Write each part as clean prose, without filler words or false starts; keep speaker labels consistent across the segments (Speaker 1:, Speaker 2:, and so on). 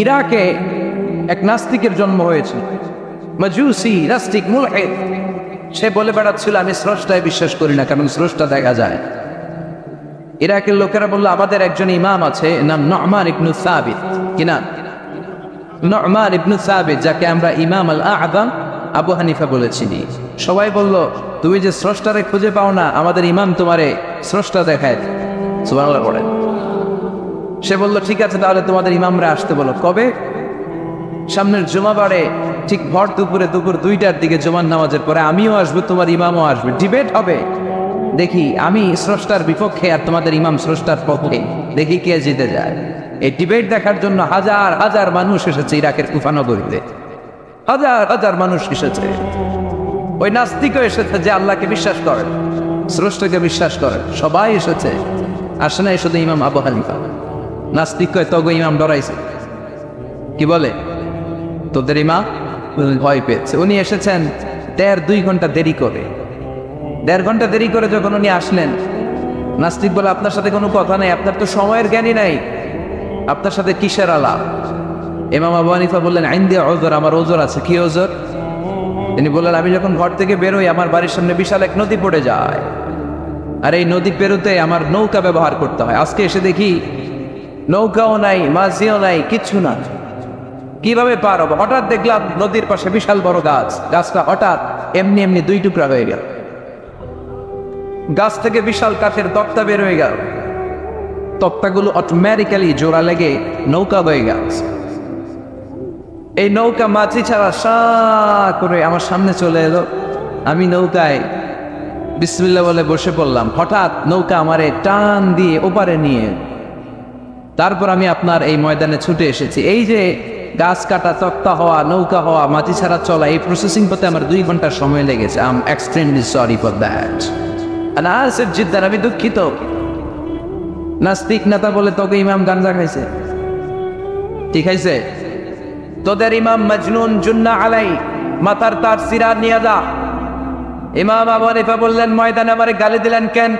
Speaker 1: ইরাকে এক নাস্তিকের জন্ম হয়েছে, মাজুসি নাস্তিক মুলহিদ। সে বলে বেড়াচ্ছিল আমি স্রষ্টায় বিশ্বাস করি না, কারণ স্রষ্টা দেখা যায়। ইরাকের লোকেরা বলল আমাদের একজন ইমাম আছে, নাম নু'মান ইবনে সাবিত। কি নাম? নু'মান ইবনে সাবিত, যাকে আমরা ইমাম আল আ'যাম আবু হানিফা বলেছি। সবাই বলল তুমি যে স্রষ্টারে খুঁজে পাও না, আমাদের ইমাম তোমারে স্রষ্টা দেখায়। সুবহানাল্লাহ পড়েন। সে বলল ঠিক আছে, তাহলে তোমাদের ইমামরা আসতে বলো। কবে? সামনের জুমাবারে ঠিক ভর দুপুরে, দুপুর 2টার দিকে জুমার নামাজের পরে আমিও আসবো, তোমার ইমামও আসবে, ডিবেট হবে। দেখি আমি স্রষ্টার বিপক্ষে আর তোমাদের ইমাম স্রষ্টার পক্ষে, দেখি কে জিতে যায়। এই ডিবেট দেখার জন্য হাজার হাজার মানুষ এসেছে ইরাকের কুফা নগরীতে, হাজার হাজার মানুষ এসেছে। ওই নাস্তিকও এসেছে যে আল্লাহকে বিশ্বাস করেন, স্রষ্টাকে বিশ্বাস করেন, সবাই এসেছে। আসে নাই শুধু ইমাম আবু হানিফা। নাস্তিক কয় তগো ইমাম ডরাইছে। কি বলে? তোদের ইমাম ভয় পেয়েছে। উনি এসেছেন 1.5-2 ঘন্টা দেরি করে। 1.5 ঘন্টা দেরি করে যখন উনি আসলেন, নাস্তিক বলে আপনার সাথে কোনো কথা নেই, আপনার তো সময়ের জ্ঞানই নাই, আপনার সাথে কিসের আলাপ? ইমাম আবু হানিফা বললেন ইনদি উযর, আমার ওজর আছে। কি ওজর? তিনি বললেন আমি যখন ঘর থেকে বেরোই আমার বাড়ির সামনে বিশাল এক নদী পড়ে যায়, আর এই নদী পেরোতে আমার নৌকা ব্যবহার করতে হয়। আজকে এসে দেখি নৌকাও নাই, মাঝিও নাই, কিচ্ছু না। কিভাবে পার হবো? হঠাৎ দেখলাম নদীর পাশে বিশাল বড় গাছ, গাছটা হঠাৎ এমনি এমনি 2 টুকরা হয়ে গেল। গাছ থেকে বিশাল কাঠের তক্তা বের হয়ে গেল। তক্তাগুলো অটোমেটিক্যালি জোড়া লেগে নৌকা হয়ে গেল। এই নৌকা মাঝি ছাড়া সা করে আমার সামনে চলে এলো। আমি নৌকায় বিসমিল্লাহ বলে বসে পড়লাম। হঠাৎ নৌকা আমারে টান দিয়ে ওপারে নিয়ে, তারপর আমি আপনার এই ময়দানে ছুটে এসেছি। এই যে গাছ কাটা, তক্তা হওয়া, নৌকা হওয়া, মাটি ছাড়া চলা, এই প্রসেসিং করতে আমার 2 ঘন্টা সময় লেগেছে। I am extremely sorry for that. আমি দুঃখিত। নাস্তিক নেতা বলে তোকে ইমাম গাঞ্জা খাইছে। ঠিক আছে, তোদের ইমাম মজনুন, জুন্না আলাই, মাথার তার সিরা নিয়ে যা। ইমাম আবু হানিফা বললেন ময়দানে আমারে গালি দিলেন কেন?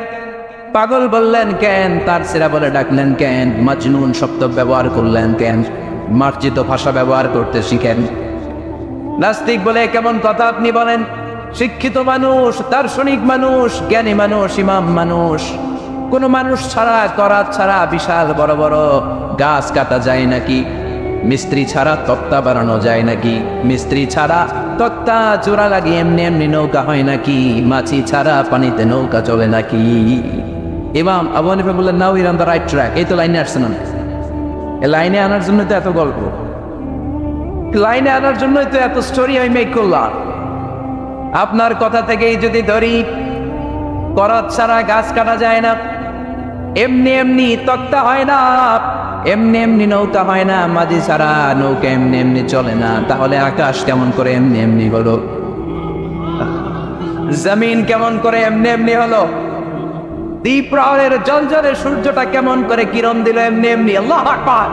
Speaker 1: পাগল বললেন কেন? তার সিরা বলে ডাকলেন কেন? মজনুন শব্দ ব্যবহার করলেন কেন? মার্জিত ভাষা ব্যবহার করতে শিখেন। নাস্তিক বলে কেমন কথা আপনি বলেন? শিক্ষিত মানুষ, দার্শনিক মানুষ, জ্ঞানী মানুষ, ইমাম মানুষ, কোন মানুষ ছাড়া, করাত ছাড়া বিশাল বড় বড় গাছ কাটা যায় নাকি? মিস্ত্রি ছাড়া তক্তা বানানো যায় নাকি? মিস্ত্রি ছাড়া তক্তা জোড়া লাগিয়ে এমনি এমনি নৌকা হয় নাকি? মাছি ছাড়া পানিতে নৌকা চলে নাকি? ইমাম আবু হানিফা বললেন now you're on the right track. এই তো লাইনে আসছেন না, এই লাইনে আনার জন্য তো এত গল্প, লাইনে আনার জন্যই তো এত স্টোরি আমি মেক করলাম। আপনার কথা থেকেই যদি ধরি, করাত ছাড়া গাছ কাটা যায় না, এমনি এমনি তক্তা হয় না, এমনি এমনি নৌকা হয় না, মাঝি ছাড়া নৌকা এমনি এমনি চলে না, তাহলে আকাশ কেমন করে এমনি এমনি হলো? জমিন কেমন করে এমনি এমনি হলো? দ্বীপ প্রহরের জলজলে সূর্যটা কেমন করে কিরণ দিল এমনি এমনি? আল্লাহু আকবার!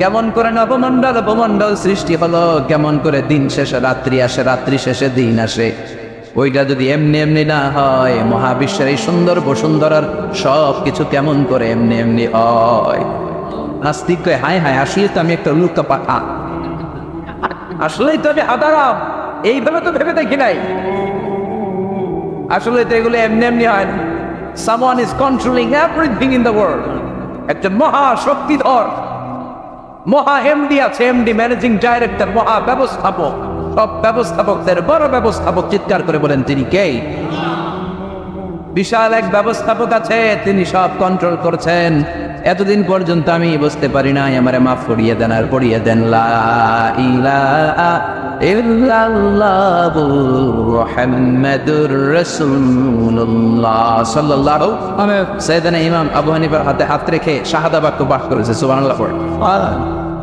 Speaker 1: কেমন করে নবমণ্ডল উপমণ্ডল সৃষ্টি হলো? কেমন করে দিন শেষে রাত্রি আসে, রাত্রি শেষে দিন আসে? ওইটা যদি এমনি এমনি না হয়, মহাবিশ্বের এই সুন্দর বসুন্ধরার সব কিছু কেমন করে এমনি এমনি হয়? নাস্তিক কয় হায় হায়, আসলে তো আমি একটা লুকা পাঠা, আসলেই তো আমি হাদারাম, এইভাবে তো ভেবে দেখি নাই। আসলে তো এগুলো এমনি এমনি হয় না। Someone is controlling everything in the world. একজন মহা শক্তিধর, মহা এমডি আছে, এমডি ম্যানেজিং ডাইরেক্টর, মহা ব্যবস্থাপক, সব ব্যবস্থাপকদের বড় ব্যবস্থাপক। চিৎকার করে বলেন তিনি কে? বিশাল এক ব্যবস্থাপক আছে, তিনি সব কন্ট্রোল করছেন। এতদিন পর্যন্ত আমি বুঝতে পারি নাই, আমারে মাফ করিয়ে দেন আর পড়িয়ে দেন লা ইলাহা ইল্লাল্লাহু মুহাম্মাদুর রাসূলুল্লাহ সাল্লাল্লাহু আলাইহি সাইয়েদনা ইমাম আবু হানিফার হাতে হাত রেখে শাহাদা বাক্য পাঠ করেছে। সুবহানাল্লাহ পড়ে।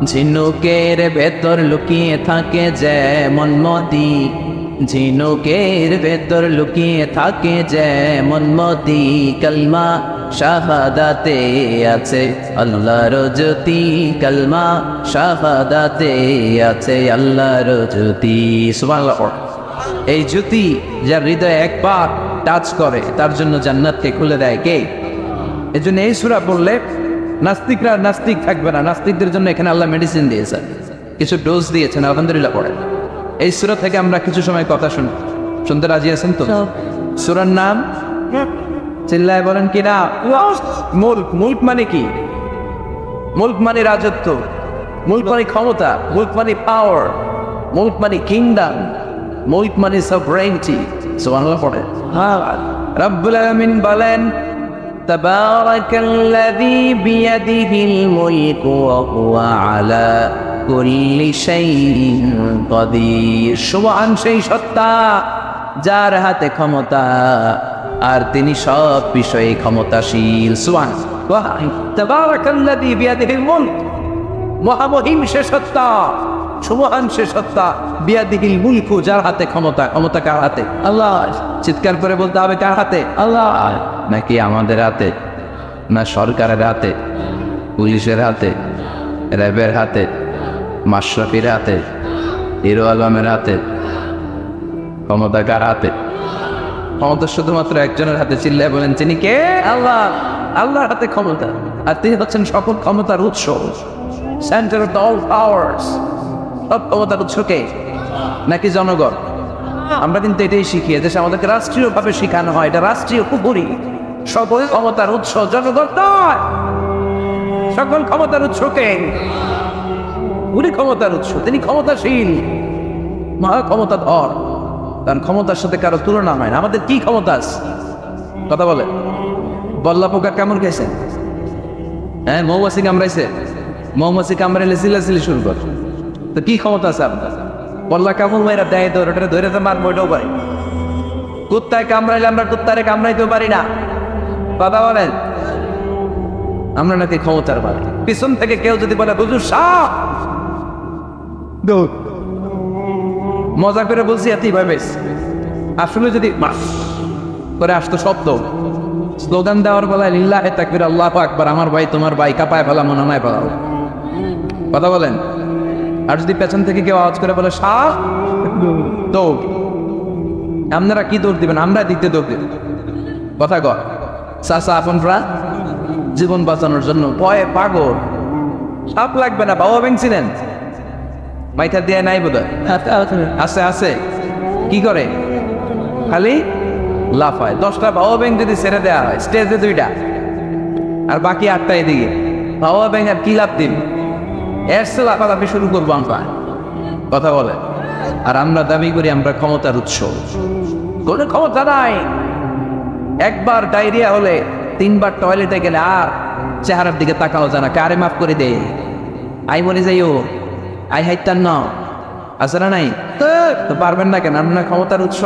Speaker 1: ঝিনুকের ভেতর লুকিয়ে থাকে যেমন মতি, ঝিনুকের ভেতর লুকিয়ে থাকে যেমন মতি, কালমা শাহাদাতে আছে আল্লাহর জ্যোতি, কালমা শাহাদাতে আছে আল্লাহর জ্যোতি। সুবহানাল্লাহ। এই জ্যোতি যার হৃদয়ে একবার টাচ করে তার জন্য জান্নাতকে খুলে দেয় কে? এজন্য এই সূরা পড়লে নাস্তিকরা নাস্তিক থাকবে না। নাস্তিকদের জন্য এখানে আল্লাহ মেডিসিন দিয়েছেন, কিছু ডোজ দিয়েছেন, আলহামদুলিল্লাহ। পড়ে এই সূরা থেকে আমরা কিছু সময় কথা শুনতে রাজি আছেন তো? সূরার নাম চিল্লায় বলেন কি না? মুলক। মুলক মানে কি? মুলক মানে রাজত্ব, মুলক মানে ক্ষমতা, মুলক মানে পাওয়ার, মুলক মানে কিংডম, মুলক মানে সভরেনিটি। সুবহানাল্লাহ পড়ে। রব্বুল আলামিন বলেন তাবারাকাল্লাযী বিয়াদিহিল মুলকু ওয়া হুয়া আলা কুল্লি শাইইন কাদির। সুবহান সেই সত্তা যার হাতে ক্ষমতা আর তিনি সব বিষয়ে ক্ষমতাশীল। সুবহান। তাবারাকাল্লাযী বিয়াদিহিল মুলক, মহামহিম সে সত্তা, সুবহান সে সত্তা, বিয়াদিহিল মুলকু যার হাতে ক্ষমতা। ক্ষমতা কার হাতে? আল্লাহ। চিৎকার করে বলতে হবে কার হাতে? আল্লাহ। নাকি আমাদের হাতে? না সরকারের হাতে, পুলিশের হাতে, র্যাবের হাতে, মাশরাফির হাতে, হিরো আলমের হাতে? ক্ষমতা কার হাতে? ক্ষমতা শুধুমাত্র একজনের হাতে। চিল্লায় বলেন তিনি কে? আল্লাহ। আল্লাহর হাতে ক্ষমতা, আর তিনি হচ্ছেন সকল ক্ষমতার উৎস, সেন্টার অফ অল পাওয়ার্স। সব ক্ষমতার উৎস কে? নাকি জনগণ? আমরা কিন্তু এটাই শিখি, দেশে আমাদেরকে রাষ্ট্রীয়ভাবে শেখানো হয়, এটা রাষ্ট্রীয় পুকুরি। সকল ক্ষমতার উৎস জনগণ নয়, সকল ক্ষমতার উৎস কে? উনি ক্ষমতার উৎস, তিনি ক্ষমতাশীল, মহা ক্ষমতাধর, তার ক্ষমতার সাথে কারো তুলনা হয় না। আমাদের কি ক্ষমতা আছে? কথা বলে। বল্লা পোকা কামড় খাইছে? হ্যাঁ, মৌমাছি কামড়াইছে? মৌমাছি কামড়াইলে চিল্লাচিল্লি শুরু করে, তো কি ক্ষমতা আছে আপনার? বল্লা কামড় মাইরা দেয় তো ওটা ধরে তো মারবো, এটাও পারি। কুত্তায় কামড়াইলে আমরা কুত্তারে কামড়াইতেও পারি না। কথা বলেন। আমরা নাকি ক্ষমতার মালিক। পিছন থেকে কেউ যদি বলে হুজুর সাপ, মজা করে বলছি এতই ভাবে, আসলে যদি করে আসতো শব্দ, স্লোগান দেওয়ার বেলায় লিল্লাহে তাকবীর, আল্লাহু আকবার, আমার ভাই তোমার ভাই, কাপায় ফেলা মনে হয় ফেলাও। কথা বলেন। আর যদি পেছন থেকে কেউ আওয়াজ করে বলে সাপ, দৌড়। আপনারা কি দৌড় দিবেন? আমরা দিতে দৌড় দিব। কথা কর। চাচা আপনরা জীবন বাঁচানোর জন্য ভয়ে পাগল। সাপ লাগবে না, বাবা ব্যাংক ছিলেন? মাইথা দিয়ে নাই বোধ হয়। আছে আছে। কি করে? খালি লাফায়। 10টা বাবা ব্যাংক যদি ছেড়ে দেওয়া হয়, স্টেজে 2টা আর বাকি 8টা এদিকে, বাবা ব্যাংক আর কি লাভ দিন? এসে লাফালাফি শুরু করবো আমরা। কথা বলে। আর আমরা দাবি করি আমরা ক্ষমতার উৎস। কোনো ক্ষমতা নাই। একবার ডায়রিয়া হলে 3বার টয়লেটে গেলে আর চেহারার দিকে তাকাও জানা, কারে মাফ করে দে, আই মরে যাইও, আই হাইতার ন আছে না নাই? তো পারবেন না কেন? আপনার ক্ষমতার উৎস,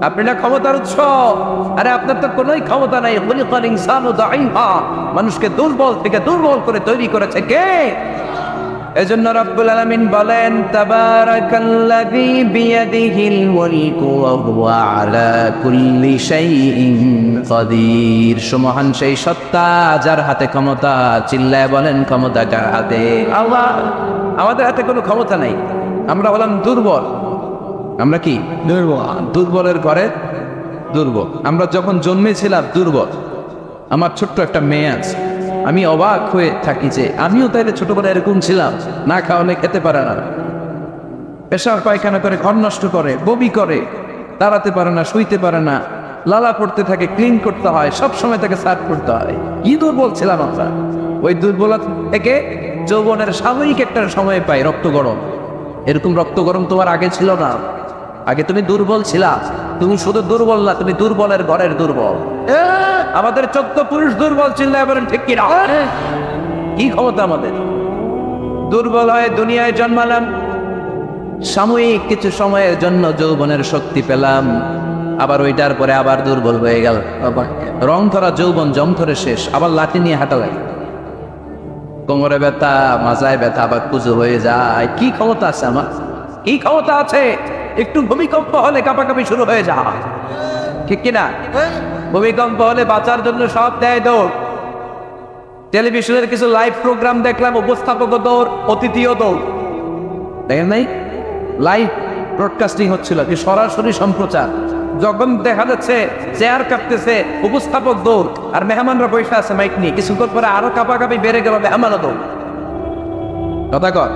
Speaker 1: আপনি না ক্ষমতার উৎস। আরে আপনার তো কোনোই ক্ষমতা নাই। খুলিকাল ইনসানু দাঈফা, মানুষকে দুর্বল থেকে দুর্বল করে তৈরি করেছে কে? এজন্য রব্বুল আলামিন বলেন তাবারাকাল্লাযী বিয়াদিহিল মুলকু ওয়া হুয়া আলা কুল্লি শাইইন কাদির। সুমহান সেই সত্তা যার হাতে ক্ষমতা। চিল্লায় বলেন ক্ষমতা কার হাতে? আল্লাহ। আমাদের হাতে কোনো ক্ষমতা নাই। আমরা হলাম দুর্বল। আমরা কি? দুর্বল। দুর্বলের ঘরে দুর্বল। আমরা যখন জন্মেছিলাম দুর্বল। আমার ছোট্ট একটা মেয়ে আছে, আমি অবাক হয়ে থাকি যে আমিও তাইলে ছোটবেলায় এরকম ছিলাম, না খাওয়ালে খেতে পারে না, পেশাব পায়খানা করে, ঘর নষ্ট করে, বমি করে, দাঁড়াতে পারে না, শুইতে পারে না, লালা পড়তে থাকে, ক্লিন করতে হয়, সব সময় তাকে সার্ভ করতে হয়। কি দুর্বল ছিলাম আমরা। ওই দুর্বলতা থেকে যৌবনের সাময়িক একটা সময় পাই রক্ত গরম। এরকম রক্ত গরম তোমার আগে ছিল না। আগে তুমি দুর্বল ছিলা। তুমি শুধু দুর্বল না, তুমি দুর্বলের ঘরের দুর্বল। আমাদের 14 পুরুষ দুর্বল ছিল, এবার ঠিক কিনা? কি ক্ষমতা আমাদের? দুর্বল হয়ে দুনিয়ায় জন্মালাম, সাময়িক কিছু সময়ের জন্য যৌবনের শক্তি পেলাম, আবার ওইটার পরে আবার দুর্বল হয়ে গেল। রং ধরা যৌবন জং ধরে শেষ, আবার লাঠি নিয়ে হাঁটা লাগে, কোমরে ব্যথা, মাজায় ব্যথা, আবার কুজো হয়ে যায়। কি ক্ষমতা আছে আমার? কি ক্ষমতা আছে? একটু ভূমিকম্প হলে কাঁপাকাঁপি শুরু হয়ে যায়, ঠিক কিনা? ভূমিকম্প হলে বাঁচার জন্য সব দেয় দৌড়। টেলিভিশনের কিছু লাইভ প্রোগ্রাম দেখলাম, উপস্থাপক দৌড়, অতিথিও দৌড়। দেখেন নাই? লাইভ ব্রডকাস্টিং হচ্ছিল, কি সরাসরি সম্প্রচার। যখন দেখা যাচ্ছে চেয়ার কাঁপতেছে, উপস্থাপক দৌড়, আর মেহমানরা বসে আছে মাইক নিয়ে, কিছুক্ষণ পরে আরো কাঁপাকাঁপি বেড়ে গেল, মেহমানও দৌড়। কথা কর।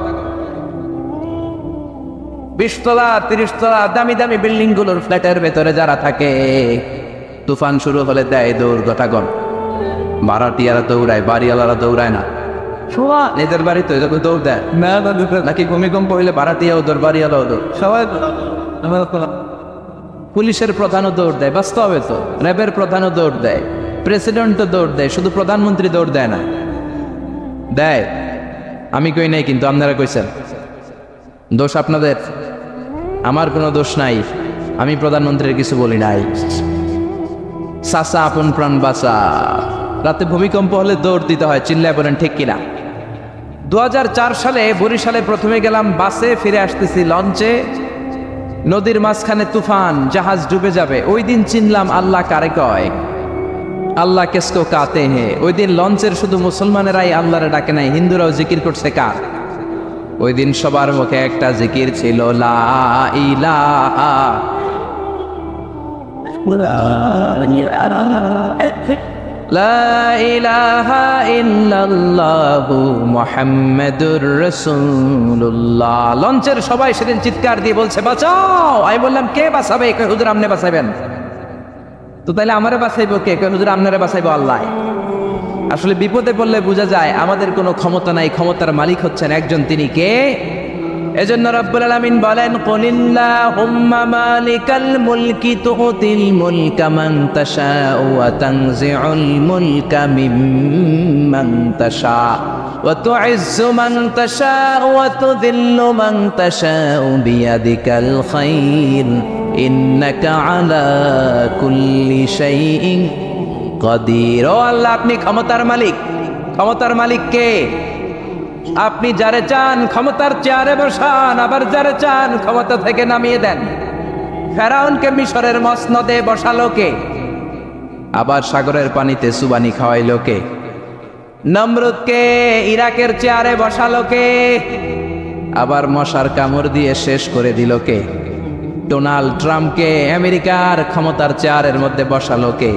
Speaker 1: 20 তলা 30 তলা দামি দামি বিল্ডিং গুলোর ফ্ল্যাটের ভেতরে যারা থাকে, তুফান শুরু হলে দেয় দৌড়। কথা কর। ভাড়াটিয়ারা দৌড়ায়, বাড়িওয়ালারা দৌড়ায় না। নিজের বাড়ি তো দৌড় দেয় না, নাকি ভূমিকম্প হইলে ভাড়াটিয়াও দৌড়, বাড়িওয়ালাও দৌড়, সবাই। পুলিশের প্রধানও দৌড় দেয়, বাস্তবে তো র্যাবের প্রধানও দৌড় দেয়, প্রেসিডেন্টও দৌড় দেয়, শুধু প্রধানমন্ত্রী দৌড় দেয় না। দেয়, আমি কই নাই, কিন্তু আপনারা কইছেন। দোষ আপনাদের, আমার কোনো দোষ নাই। আমি প্রধানমন্ত্রীর কিছু বলি নাই। চাচা আপন প্রাণ বাঁচা। রাতে ভূমিকম্প হলে দৌড় দিতে হয়, চিল্লায় বলেন ঠিক কিনা? 2004 সালে বরিশালে প্রথমে গেলাম বাসে, ফিরে আসতেছি লঞ্চে, নদীর মাঝখানে তুফান, জাহাজ ডুবে যাবে। ওই দিন চিনলাম আল্লাহ কারে কয়, আল্লাহ কেসকো কাতে হে। ওই দিন লঞ্চের শুধু মুসলমানেরাই আল্লাহরে ডাকে নাই, হিন্দুরাও জিকির করছে কার? ওই দিন সবার মুখে একটা জিকির ছিল, লা ইলাহা লা ইলাহা ইল্লাল্লাহু মুহাম্মাদুর রাসূলুল্লাহ। লঞ্চের সবাই সেদিন চিৎকার দিয়ে বলছে বাঁচাও। আমি বললাম কে বাঁচাবে? কই হুজুর আপনি বাঁচাবেন। তো তাইলে আমারে বাঁচাইবো কে? কই হুজুর আপনারে বাঁচাইবো আল্লাহ। আসলে বিপদে পড়লে বোঝা যায় আমাদের কোনো ক্ষমতা নাই, ক্ষমতার মালিক হচ্ছেন একজন, তিনি কে? এজন্য রব্বুল আলামিন বলেন, কুলিল্লাহুম্মা মালিকাল মুলকি তুতিল মুলকা মান তাশাউ ওয়া তানজিউল মুলকা মিম্মান তাশা ওয়া তুইজ্জু মান তাশাউ ওয়া তুযিল্লু মান তাশাউ বিয়াদিকাল খায়র ইন্নাকা আলা কুল্লি শাইইন কাদির। ও আল্লাহ, আপনি ক্ষমতার মালিক। ক্ষমতার মালিক কে? আপনি যারে চান ক্ষমতার চেয়ারে বসান, আবার যারে চান ক্ষমতা থেকে নামিয়ে দেন। ফেরাউনকে মিশরের মসনদে বসালো কে? আবার সাগরের পানিতে সুবানি খাওয়াইলো কে? নমরুদকে ইরাকের চেয়ারে বসালো কে? আবার মশার কামড় দিয়ে শেষ করে দিল কে? ডোনাল্ড ট্রাম্পকে আমেরিকার ক্ষমতার চেয়ারের মধ্যে বসালো কে?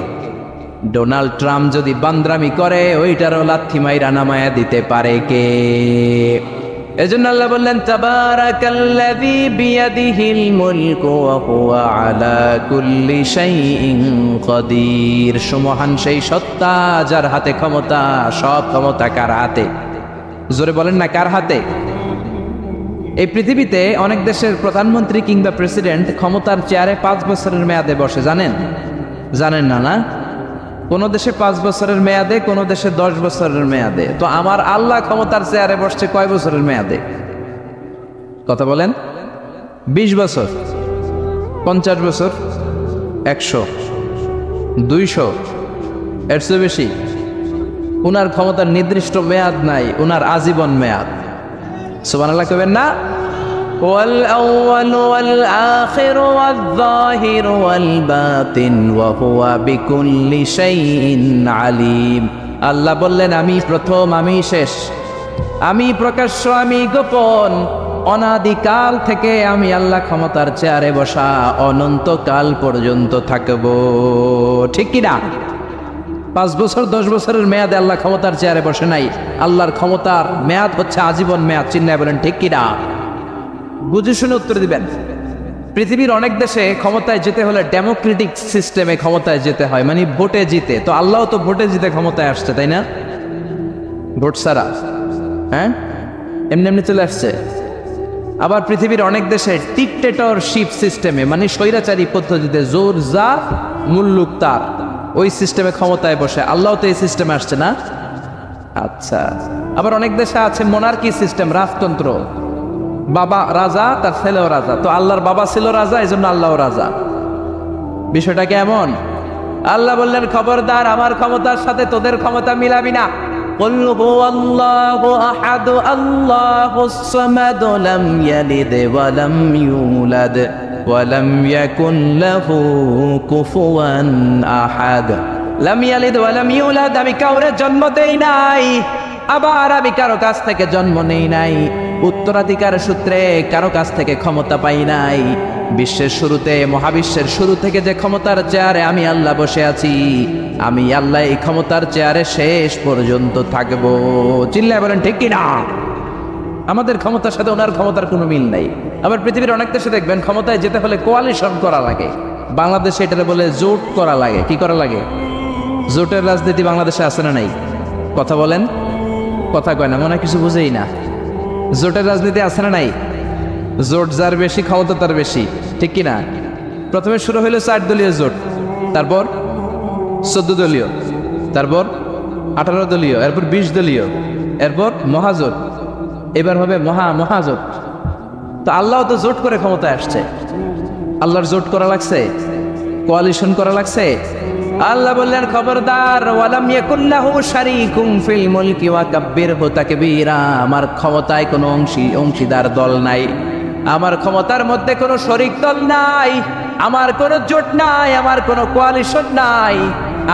Speaker 1: ডোনাল্ড ট্রাম্প যদি বান্দ্রামি করে, ওইটারও লাথি মাইরা নামায়া দিতে পারে কে? এজন্য আল্লাহ বললেন, তাবারাকাল্লাযী বিয়াদিহিল মুলকু ওয়া হুয়া আলা কুল্লি শাইইন কাদির। সুমহান সেই সত্তা যার হাতে ক্ষমতা, সব ক্ষমতা কার হাতে? জোরে বলেন না, কার হাতে? এই পৃথিবীতে অনেক দেশের প্রধানমন্ত্রী কিংবা প্রেসিডেন্ট ক্ষমতার চেয়ারে 5 বছরের মেয়াদে বসে, জানেন? জানেন না? না, কোন দেশে 5 বছরের মেয়াদে, কোন দেশে 10 বছরের মেয়াদে। তো আমার আল্লাহ ক্ষমতার চেয়ারে বসছে কয় বছরের মেয়াদে? কথা বলেন। 20 বছর, 50 বছর, 100, 200, এর চেয়ে বেশি? উনার ক্ষমতার নির্দিষ্ট মেয়াদ নাই, উনার আজীবন মেয়াদ। সুবহানাল্লাহ কইবেন না? والأول والآخر والظاهر والباطن وهو بكل شيء عليم। আল্লাহ বললেন, আমি প্রথম, আমি শেষ, আমি প্রকাশ্য, আমি গোপন। অনাদিকাল থেকে আমি আল্লাহ ক্ষমতার চেয়ারে বসা, অনন্তকাল পর্যন্ত থাকব। ঠিক কিনা? 5 বছর 10 বছরের মেয়াদে আল্লাহ ক্ষমতার চেয়ারে বসে নাই। আল্লাহর ক্ষমতার মেয়াদ হচ্ছে আজীবন মেয়াদ। চিন্তায় বলেন ঠিক কিনা? বুঝে শুনে উত্তর দিবেন। পৃথিবীর অনেক দেশে ক্ষমতায় যেতে হলে ডেমোক্রেটিক সিস্টেমে ক্ষমতায় যেতে হয়, মানে ভোটে জিতে। তো আল্লাহ তো ভোটে জিতে ক্ষমতায় আসছে, তাই না? ভোট ছাড়া, হ্যাঁ, এমনি এমনি চলে আসছে। আবার পৃথিবীর অনেক দেশে ডিক্টেটরশিপ সিস্টেমে, মানে স্বৈরাচারী পদ্ধতিতে, জোর যা মুল্লুক তার, ওই সিস্টেমে ক্ষমতায় বসে। আল্লাহ তো এই সিস্টেমে আসছে না। আচ্ছা, আবার অনেক দেশে আছে মোনার্কি সিস্টেম, রাজতন্ত্র। বাবা রাজা, তার ছেলেও রাজা। তো আল্লাহর বাবা ছিল রাজা, এই জন্য আল্লাহ রাজা। বিষয়টা কেমন? আল্লাহ বললেন, খবরদার, আমার ক্ষমতার সাথে তোদের ক্ষমতা মিলাবি না। কুল হুয়াল্লাহু আহাদ আল্লাহুস সামাদ লাম ইয়ালিদ ওয়া লাম ইউলাদ ওয়া লাম ইয়াকুন লাহু কুফুয়ান আহাদ। লাম ইয়ালিদ ওয়া লাম ইউলাদ, আমি কাউরে জন্ম দেই নাই, আবার আমি কারো কাছ থেকে জন্ম নেই নাই, উত্তরাধিকার সূত্রে কারো কাছ থেকে ক্ষমতা পাই নাই। বিশ্বের শুরুতে, মহাবিশ্বের শুরু থেকে যে ক্ষমতার চেয়ারে আমি আল্লাহ বসে আছি, আমি আল্লাহ এই ক্ষমতার চেয়ারে শেষ পর্যন্ত থাকবো। চিল্লায় বলেন ঠিক কিনা? আমাদের ক্ষমতার সাথে ওনার ক্ষমতার কোনো মিল নাই। আবার পৃথিবীর অনেক দেশে দেখবেন ক্ষমতায় যেতে হলে কোয়ালিশন করা লাগে। বাংলাদেশে এটা বলে জোট করা লাগে। কি করা লাগে? জোটের রাজনীতি বাংলাদেশে আছে না নাই? কথা বলেন, কথা কয় না, মনে হয় কিছু বুঝেই না। জোটের রাজনীতি আছে না নাই? জোট যার বেশি ক্ষমতা তার বেশি, ঠিক কিনা? প্রথমে শুরু হইল 4 দলীয় জোট, তারপর 14 দলীয়, তারপর 18 দলীয়, এরপর 20 দলীয়, এরপর মহাজোট, এবার হবে মহাজোট। তো আল্লাহ তো জোট করে ক্ষমতায় আসছে। আল্লাহর জোট করা লাগছে, কোয়ালিশন করা লাগছে। আল্লাহ বললেন খবরদার, ওয়ালাম ইয়াকুল্লাহু শারীকুম ফিল মুলকি ওয়া কাব্বিরহু তাকবীরা। আমার ক্ষমতায় কোনো অংশীদার দল নাই, আমার ক্ষমতার মধ্যে কোনো শরিক দল নাই, আমার কোনো জোট নাই, আমার কোনো কোয়ালিশন নাই।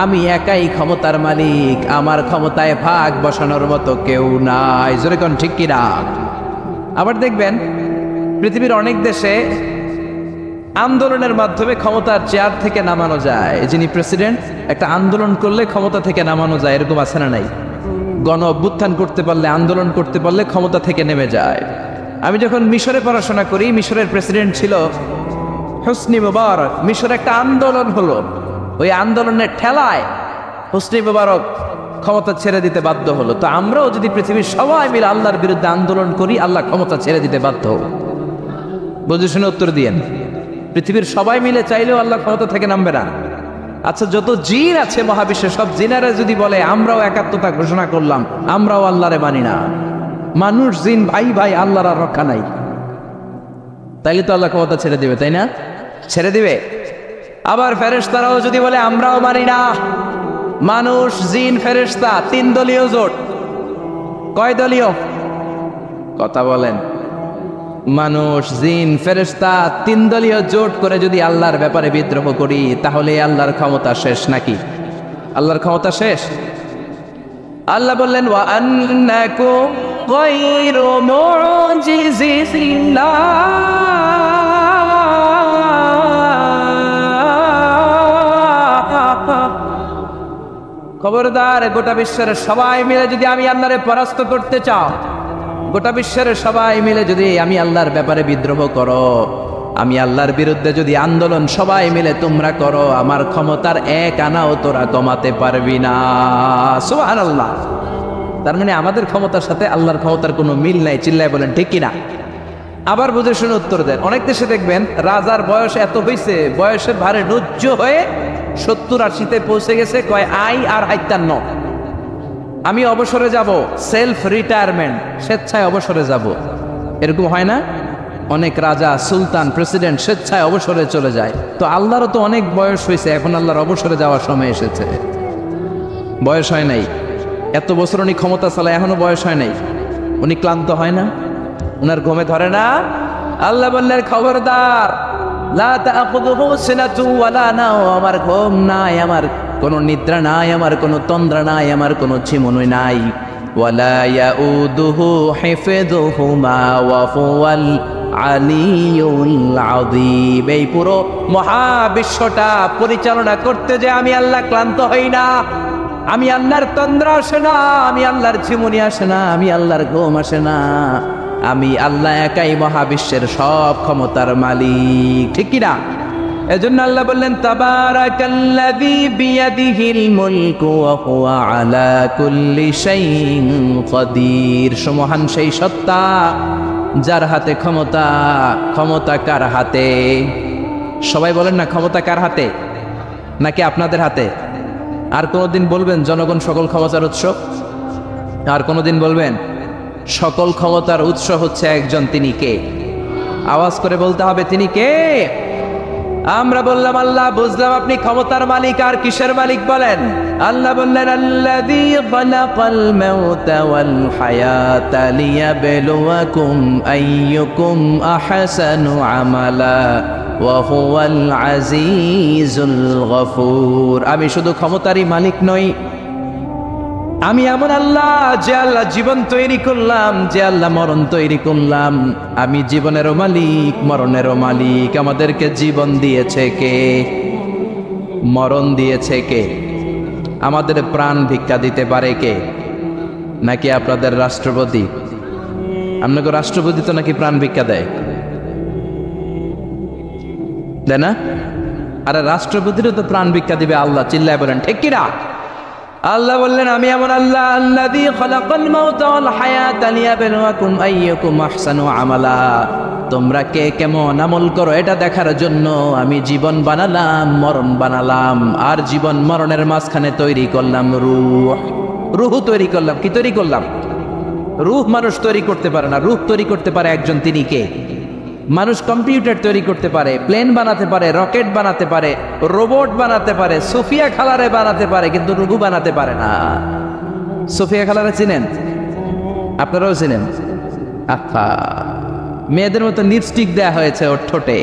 Speaker 1: আমি একাই ক্ষমতার মালিক, আমার ক্ষমতায় ভাগ বসানোর মতো কেউ নাই। জোরে কোন ঠিক কিনা? আবার দেখবেন পৃথিবীর অনেক দেশে আন্দোলনের মাধ্যমে ক্ষমতার চেয়ার থেকে নামানো যায়। যিনি প্রেসিডেন্ট, একটা আন্দোলন করলে ক্ষমতা থেকে নামানো যায়, এরকম আছে না নাই? গণ অভ্যুত্থান করতে পারলে, আন্দোলন করতে পারলে ক্ষমতা থেকে নেমে যায়। আমি যখন মিশরে পড়াশোনা করি, মিশরের প্রেসিডেন্ট ছিল হোসনি মুবারক। মিশরে একটা আন্দোলন হলো, ওই আন্দোলনের ঠেলায় হোসনি মুবারক ক্ষমতা ছেড়ে দিতে বাধ্য হলো। তো আমরাও যদি পৃথিবীর সবাই মিলে আল্লাহর বিরুদ্ধে আন্দোলন করি, আল্লাহ ক্ষমতা ছেড়ে দিতে বাধ্য হবো। বুঝে শুনে উত্তর দিয়েন। পৃথিবীর সবাই মিলে চাইলেও আল্লাহ ক্ষমতা থেকে নামবে না। আচ্ছা, যত জিন আছে মহাবিশ্বে, সব জিনারা যদি বলে আমরাও একাত্মতা ঘোষণা করলাম, আমরাও আল্লাহরে মানি না, মানুষ জিন ভাই ভাই, আল্লাহর আর রক্ষা নাই, তাইলে তো আল্লাহ ক্ষমতা ছেড়ে দিবে, তাই না? ছেড়ে দিবে। আবার ফেরেশতারাও যদি বলে আমরাও মানি না, মানুষ জিন ফেরেশতা 3 দলীয় জোট। কয় দলীয়? কথা বলেন। মানুষ জিন ফেরেশতা 3 দলীয় জোট করে যদি আল্লাহর ব্যাপারে বিদ্রোহ করি, তাহলে আল্লাহর ক্ষমতা শেষ নাকি? আল্লাহর ক্ষমতা শেষ? আল্লাহ বললেন ওয়া আন্নাকুম গায়রু মুজিজিল্লাহ। খবরদার, গোটা বিশ্বের সবাই মিলে যদি আমি আল্লাহরে পরাস্ত করতে চাও, গোটা বিশ্বের সবাই মিলে যদি আমি আল্লাহর ব্যাপারে বিদ্রোহ করো, আমি আল্লাহর বিরুদ্ধে যদি আন্দোলন সবাই মিলে তোমরা করো, আমার ক্ষমতার 1 আনাও তোরা কমাতে পারবি না। সুবহানাল্লাহ। তার মানে আমাদের ক্ষমতার সাথে আল্লাহর ক্ষমতার কোনো মিল নাই। চিল্লায় বলেন ঠিক কিনা? আবার বুঝে শুনে উত্তর দেন। অনেক দেশে দেখবেন রাজার বয়স এত হয়েছে, বয়সের ভারে নুজ্জ হয়ে 70-80-তে পৌঁছে গেছে, কয় আই আর হাইতান ন, আমি অবসরে যাব, সেলফ রিটায়ারমেন্ট, স্বেচ্ছায় অবসরে যাব। এরকম হয় না? অনেক রাজা, সুলতান, প্রেসিডেন্ট স্বেচ্ছায় অবসরে চলে যায়। তো আল্লাহরও তো অনেক বয়স হয়েছে, এখন আল্লাহর অবসরে যাওয়ার সময় এসেছে। বয়স হয় নাই, এত বছর উনি ক্ষমতা চালায়, এখনো বয়স হয় নাই। উনি ক্লান্ত হয় না? উনার ঘুমে ধরে না? আল্লাহ বললেন খবরদার, লা তাখুযুহু সিনাতুন ওয়ালা নাওম। আমার ঘুম নাই, আমার কোনো নিদ্রা নাই, আমার কোনো তন্দ্রা নাই, আমার কোনো ঝিমুনি নাই। ওয়ালা ইয়াউদুহু হিফযুহুমা ওয়া হুয়াল আলিয়ুল আযীম। এই পুরো মহাবিশ্বটা পরিচালনা করতে যে আমি আল্লাহ ক্লান্ত হই না, আমি আল্লাহর তন্দ্রা আসে না, আমি আল্লাহর ঝিমুনি আসে না, আমি আল্লাহর ঘুম আসে না। আমি আল্লাহ একাই মহাবিশ্বের সব ক্ষমতার মালিক, ঠিক কিনা? এজন্য আল্লাহ বললেন তাবারাকাল্লাযী বিয়াদিহিল মুলকু ওয়া হুয়া আলা কুল্লি শাইইন কাদির। সুমহান সেই সত্তা যার হাতে ক্ষমতা। ক্ষমতা কার হাতে? সবাই বলেন না, ক্ষমতা কার হাতে? নাকি আপনাদের হাতে? আর কোনদিন বলবেন জনগণ সকল ক্ষমতার উৎস? আর কোনদিন বলবেন সকল ক্ষমতার উৎস হচ্ছে একজন, তিনি কে? আওয়াজ করে বলতে হবে তিনি কে? আমরা বললাম আল্লাহ, বুঝলাম আপনি ক্ষমতার মালিক, আর কিসের মালিক বলেন? আল্লাহ বললেন আল্লাযী খালাকাল মাউতা ওয়াল হায়াতা লিয়াবলুয়াকুম আইয়ুকুম আহসানু আমালা ওয়া হুয়াল আজিজুল গফুর। আমি শুধু ক্ষমতারই মালিক নই, আমি এমন আল্লাহ, যে আল্লাহ জীবন তৈরি করলাম, যে আল্লাহ মরণ তৈরি করলাম। আমি জীবনেরও মালিক, মরণেরও মালিক। আমাদেরকে জীবন দিয়েছে কে? মরণ দিয়েছে কে? আমাদের প্রাণ ভিক্ষা দিতে পারে কে? নাকি আপনাদের রাষ্ট্রপতি? আপনাকে রাষ্ট্রপতি তো নাকি প্রাণ ভিক্ষা দেয়, দেয় না? আরে রাষ্ট্রপতিরও তো প্রাণ ভিক্ষা দিবে আল্লাহ। চিল্লায় বলেন ঠিক কিনা? আল্লাহ বললেন, আমি এমন আল্লাহ, আল্লাযী খালাকাল মাউতা ওয়াল হায়াতা লিয়াবলুয়াকুম আইয়ুকুম আহসানু আমালা। তোমরা কে কেমন আমল করো এটা দেখার জন্য আমি জীবন বানালাম, মরণ বানালাম, আর জীবন মরণের মাঝখানে তৈরি করলাম রূহ। রূহ তৈরি করলাম। কি তৈরি করলাম? রূহ মানুষ তৈরি করতে পারে না, রূহ তৈরি করতে পারে একজন। তিনি কে? মানুষ কম্পিউটার তৈরি করতে পারে, প্লেন বানাতে পারে, রকেট বানাতে পারে, রোবট বানাতে পারে, সোফিয়া খালারে বানাতে পারে, কিন্তু রূহ বানাতে পারে না। সোফিয়া খালারে চিনেন? আপনারাও চিনেন? আচ্ছা, মেয়েদের মতো লিপস্টিক দেয়া হয়েছে ওর ঠোঁটে,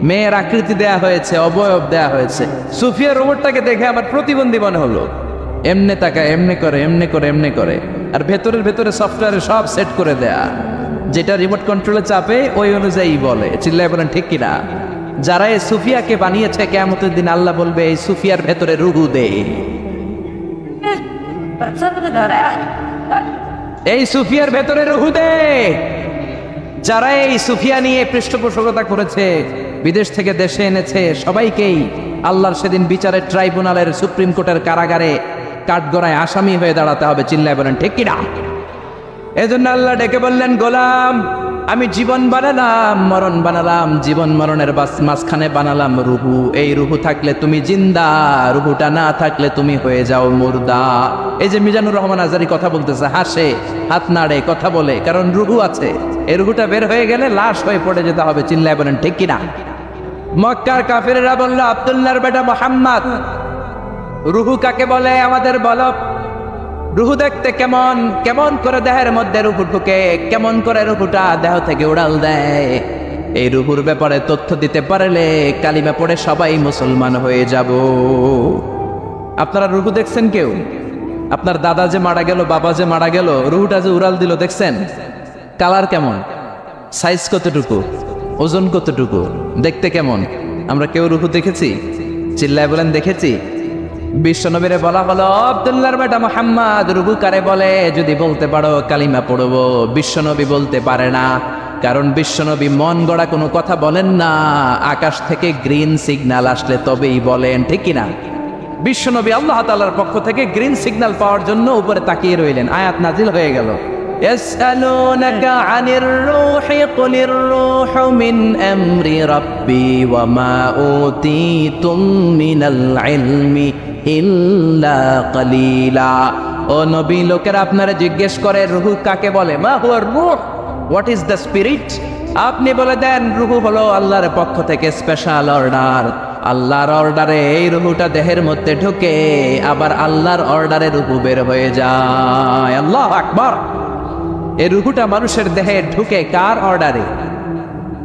Speaker 1: মেয়ের আকৃতি দেয়া হয়েছে, অবয়ব দেয়া হয়েছে। সোফিয়া রোবটটাকে দেখে আমার প্রতিবন্ধী মনে হলো। এমনে তাকায়, এমনে করে, এমনে করে, এমনে করে, আর ভেতরে সফটওয়্যারে সব সেট করে দেয়া, যেটা রিমোট কন্ট্রোলে চাপে ওই অনুযায়ী বলে। চিল্লায় বলেন ঠিক কিনা? যারা এই সুফিয়াকে বানিয়েছে, কিয়ামতের দিন আল্লাহ বলবে, এই সুফিয়ার ভেতরে রূহ দে, এই সুফিয়ার ভেতরে রূহ দে। যারা এই সুফিয়া নিয়ে পৃষ্ঠপোষকতা করেছে, বিদেশ থেকে দেশে এনেছে, সবাইকেই আল্লাহর সেদিন বিচারের ট্রাইব্যুনালের, সুপ্রিম কোর্টের কারাগারে কাঠগড়ায় আসামি হয়ে দাঁড়াতে হবে। চিল্লায় বলেন ঠিক কিনা? এজন্য আল্লাহ ডেকে বললেন, গোলাম, আমি জীবন বানালাম, মরণ বানালাম, জীবন মরণের মাঝখানে বানালাম রুহু। এই রুহু থাকলে তুমি জিন্দা, রুহুটা না থাকলে তুমি হয়ে যাও মুর্দা। এই যে মিজানুর রহমান আজারি কথা বলতেছে, হাসে, হাত নাড়ে, কথা বলে, কারণ রুহু আছে। এই রুহুটা বের হয়ে গেলে লাশ হয়ে পড়ে যেতে হবে। চিল্লায় বলেন ঠিক কিনা? মক্কার কাফেরেরা বলল, আব্দুল্লাহর বেটা মুহাম্মদ, রুহু কাকে বলে আমাদের বলো। রুহু দেখতে কেমন? কেমন করে দেহের মধ্যে রুহু ঢুকে, কেমন করে রুহুটা দেহ থেকে উড়াল দেয়। এই রুহুর ব্যাপারে তথ্য দিতে পারলে কালিমা পড়ে সবাই মুসলমান হয়ে যাব। আপনারা রুহু দেখছেন কেউ? আপনার দাদা যে মারা গেল, বাবা যে মারা গেল, রুহুটা যে উড়াল দিল, দেখছেন? কালার কেমন? সাইজ কতটুকু? ওজন কতটুকু? দেখতে কেমন? আমরা কেউ রুহু দেখেছি? চিল্লায় বলেন দেখেছি? বিশ্বনবীরে বলা হলো, আব্দুল্লাহর বেটা মুহাম্মদ, রুহু কারে বলে? যদি বলতে পারো কালিমা পড়বো। বিশ্বনবী বলতে পারে না, কারণ বিশ্বনবী মন গড়া কোনো কথা বলেন না। আকাশ থেকে গ্রিন সিগন্যাল আসলে তবেই বলেন, ঠিক কিনা? বিশ্বনবী আল্লাহ তাআলার পক্ষ থেকে গ্রিন সিগন্যাল পাওয়ার জন্য উপরে তাকিয়ে রইলেন। আয়াত নাজিল হয়ে গেল, ইয়াসআলুনাকা আনির রূহি কুলির রূহু মিন আমরি রাব্বি ওয়া মা উতীতুম মিনাল ইলমি ইল্লা কালিলা। ও নবী, লোকেরা আপনারা জিজ্ঞেস করে রূহ কাকে বলে? মা হুয়া রূহ, হোয়াট ইজ দ্য স্পিরিট? আপনি বলে দেন, রূহ হলো আল্লাহর পক্ষ থেকে স্পেশাল অর্ডার। আল্লাহর অর্ডারে এই রূহটা দেহের মধ্যে ঢুকে, আবার আল্লাহর অর্ডারে রূহ বের হয়ে যায়। আল্লাহু আকবার। এই রূহটা মানুষের দেহে ঢুকে কার অর্ডারে?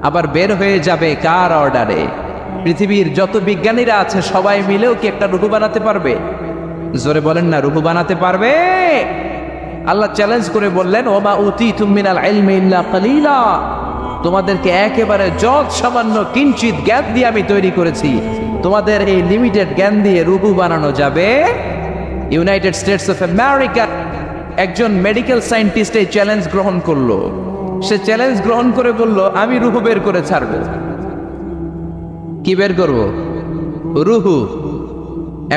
Speaker 1: আবার বের হয়ে যাবে কার অর্ডারে? পৃথিবীর যত বিজ্ঞানীরা আছে সবাই মিলেও কি একটা রূহ বানাতে পারবে? জোরে বলেন না, রূহ বানাতে পারবে? আল্লাহ চ্যালেঞ্জ করে বললেন, ওমা উতীতুম মিনাল ইলমি ইল্লা কালিলা। তোমাদেরকে একেবারে যত সামান্য কিঞ্চিত জ্ঞান দিয়ে আমি তৈরি করেছি, তোমাদের এই লিমিটেড জ্ঞান দিয়ে রূহ বানানো যাবে? ইউনাইটেড স্টেটস অফ আমেরিকা একজন মেডিকেল সায়েন্টিস্ট এই চ্যালেঞ্জ গ্রহণ করলো। সে চ্যালেঞ্জ গ্রহণ করে বলল, আমি রূহ বের করে ছাড়বো। কি বের করব? রূহ।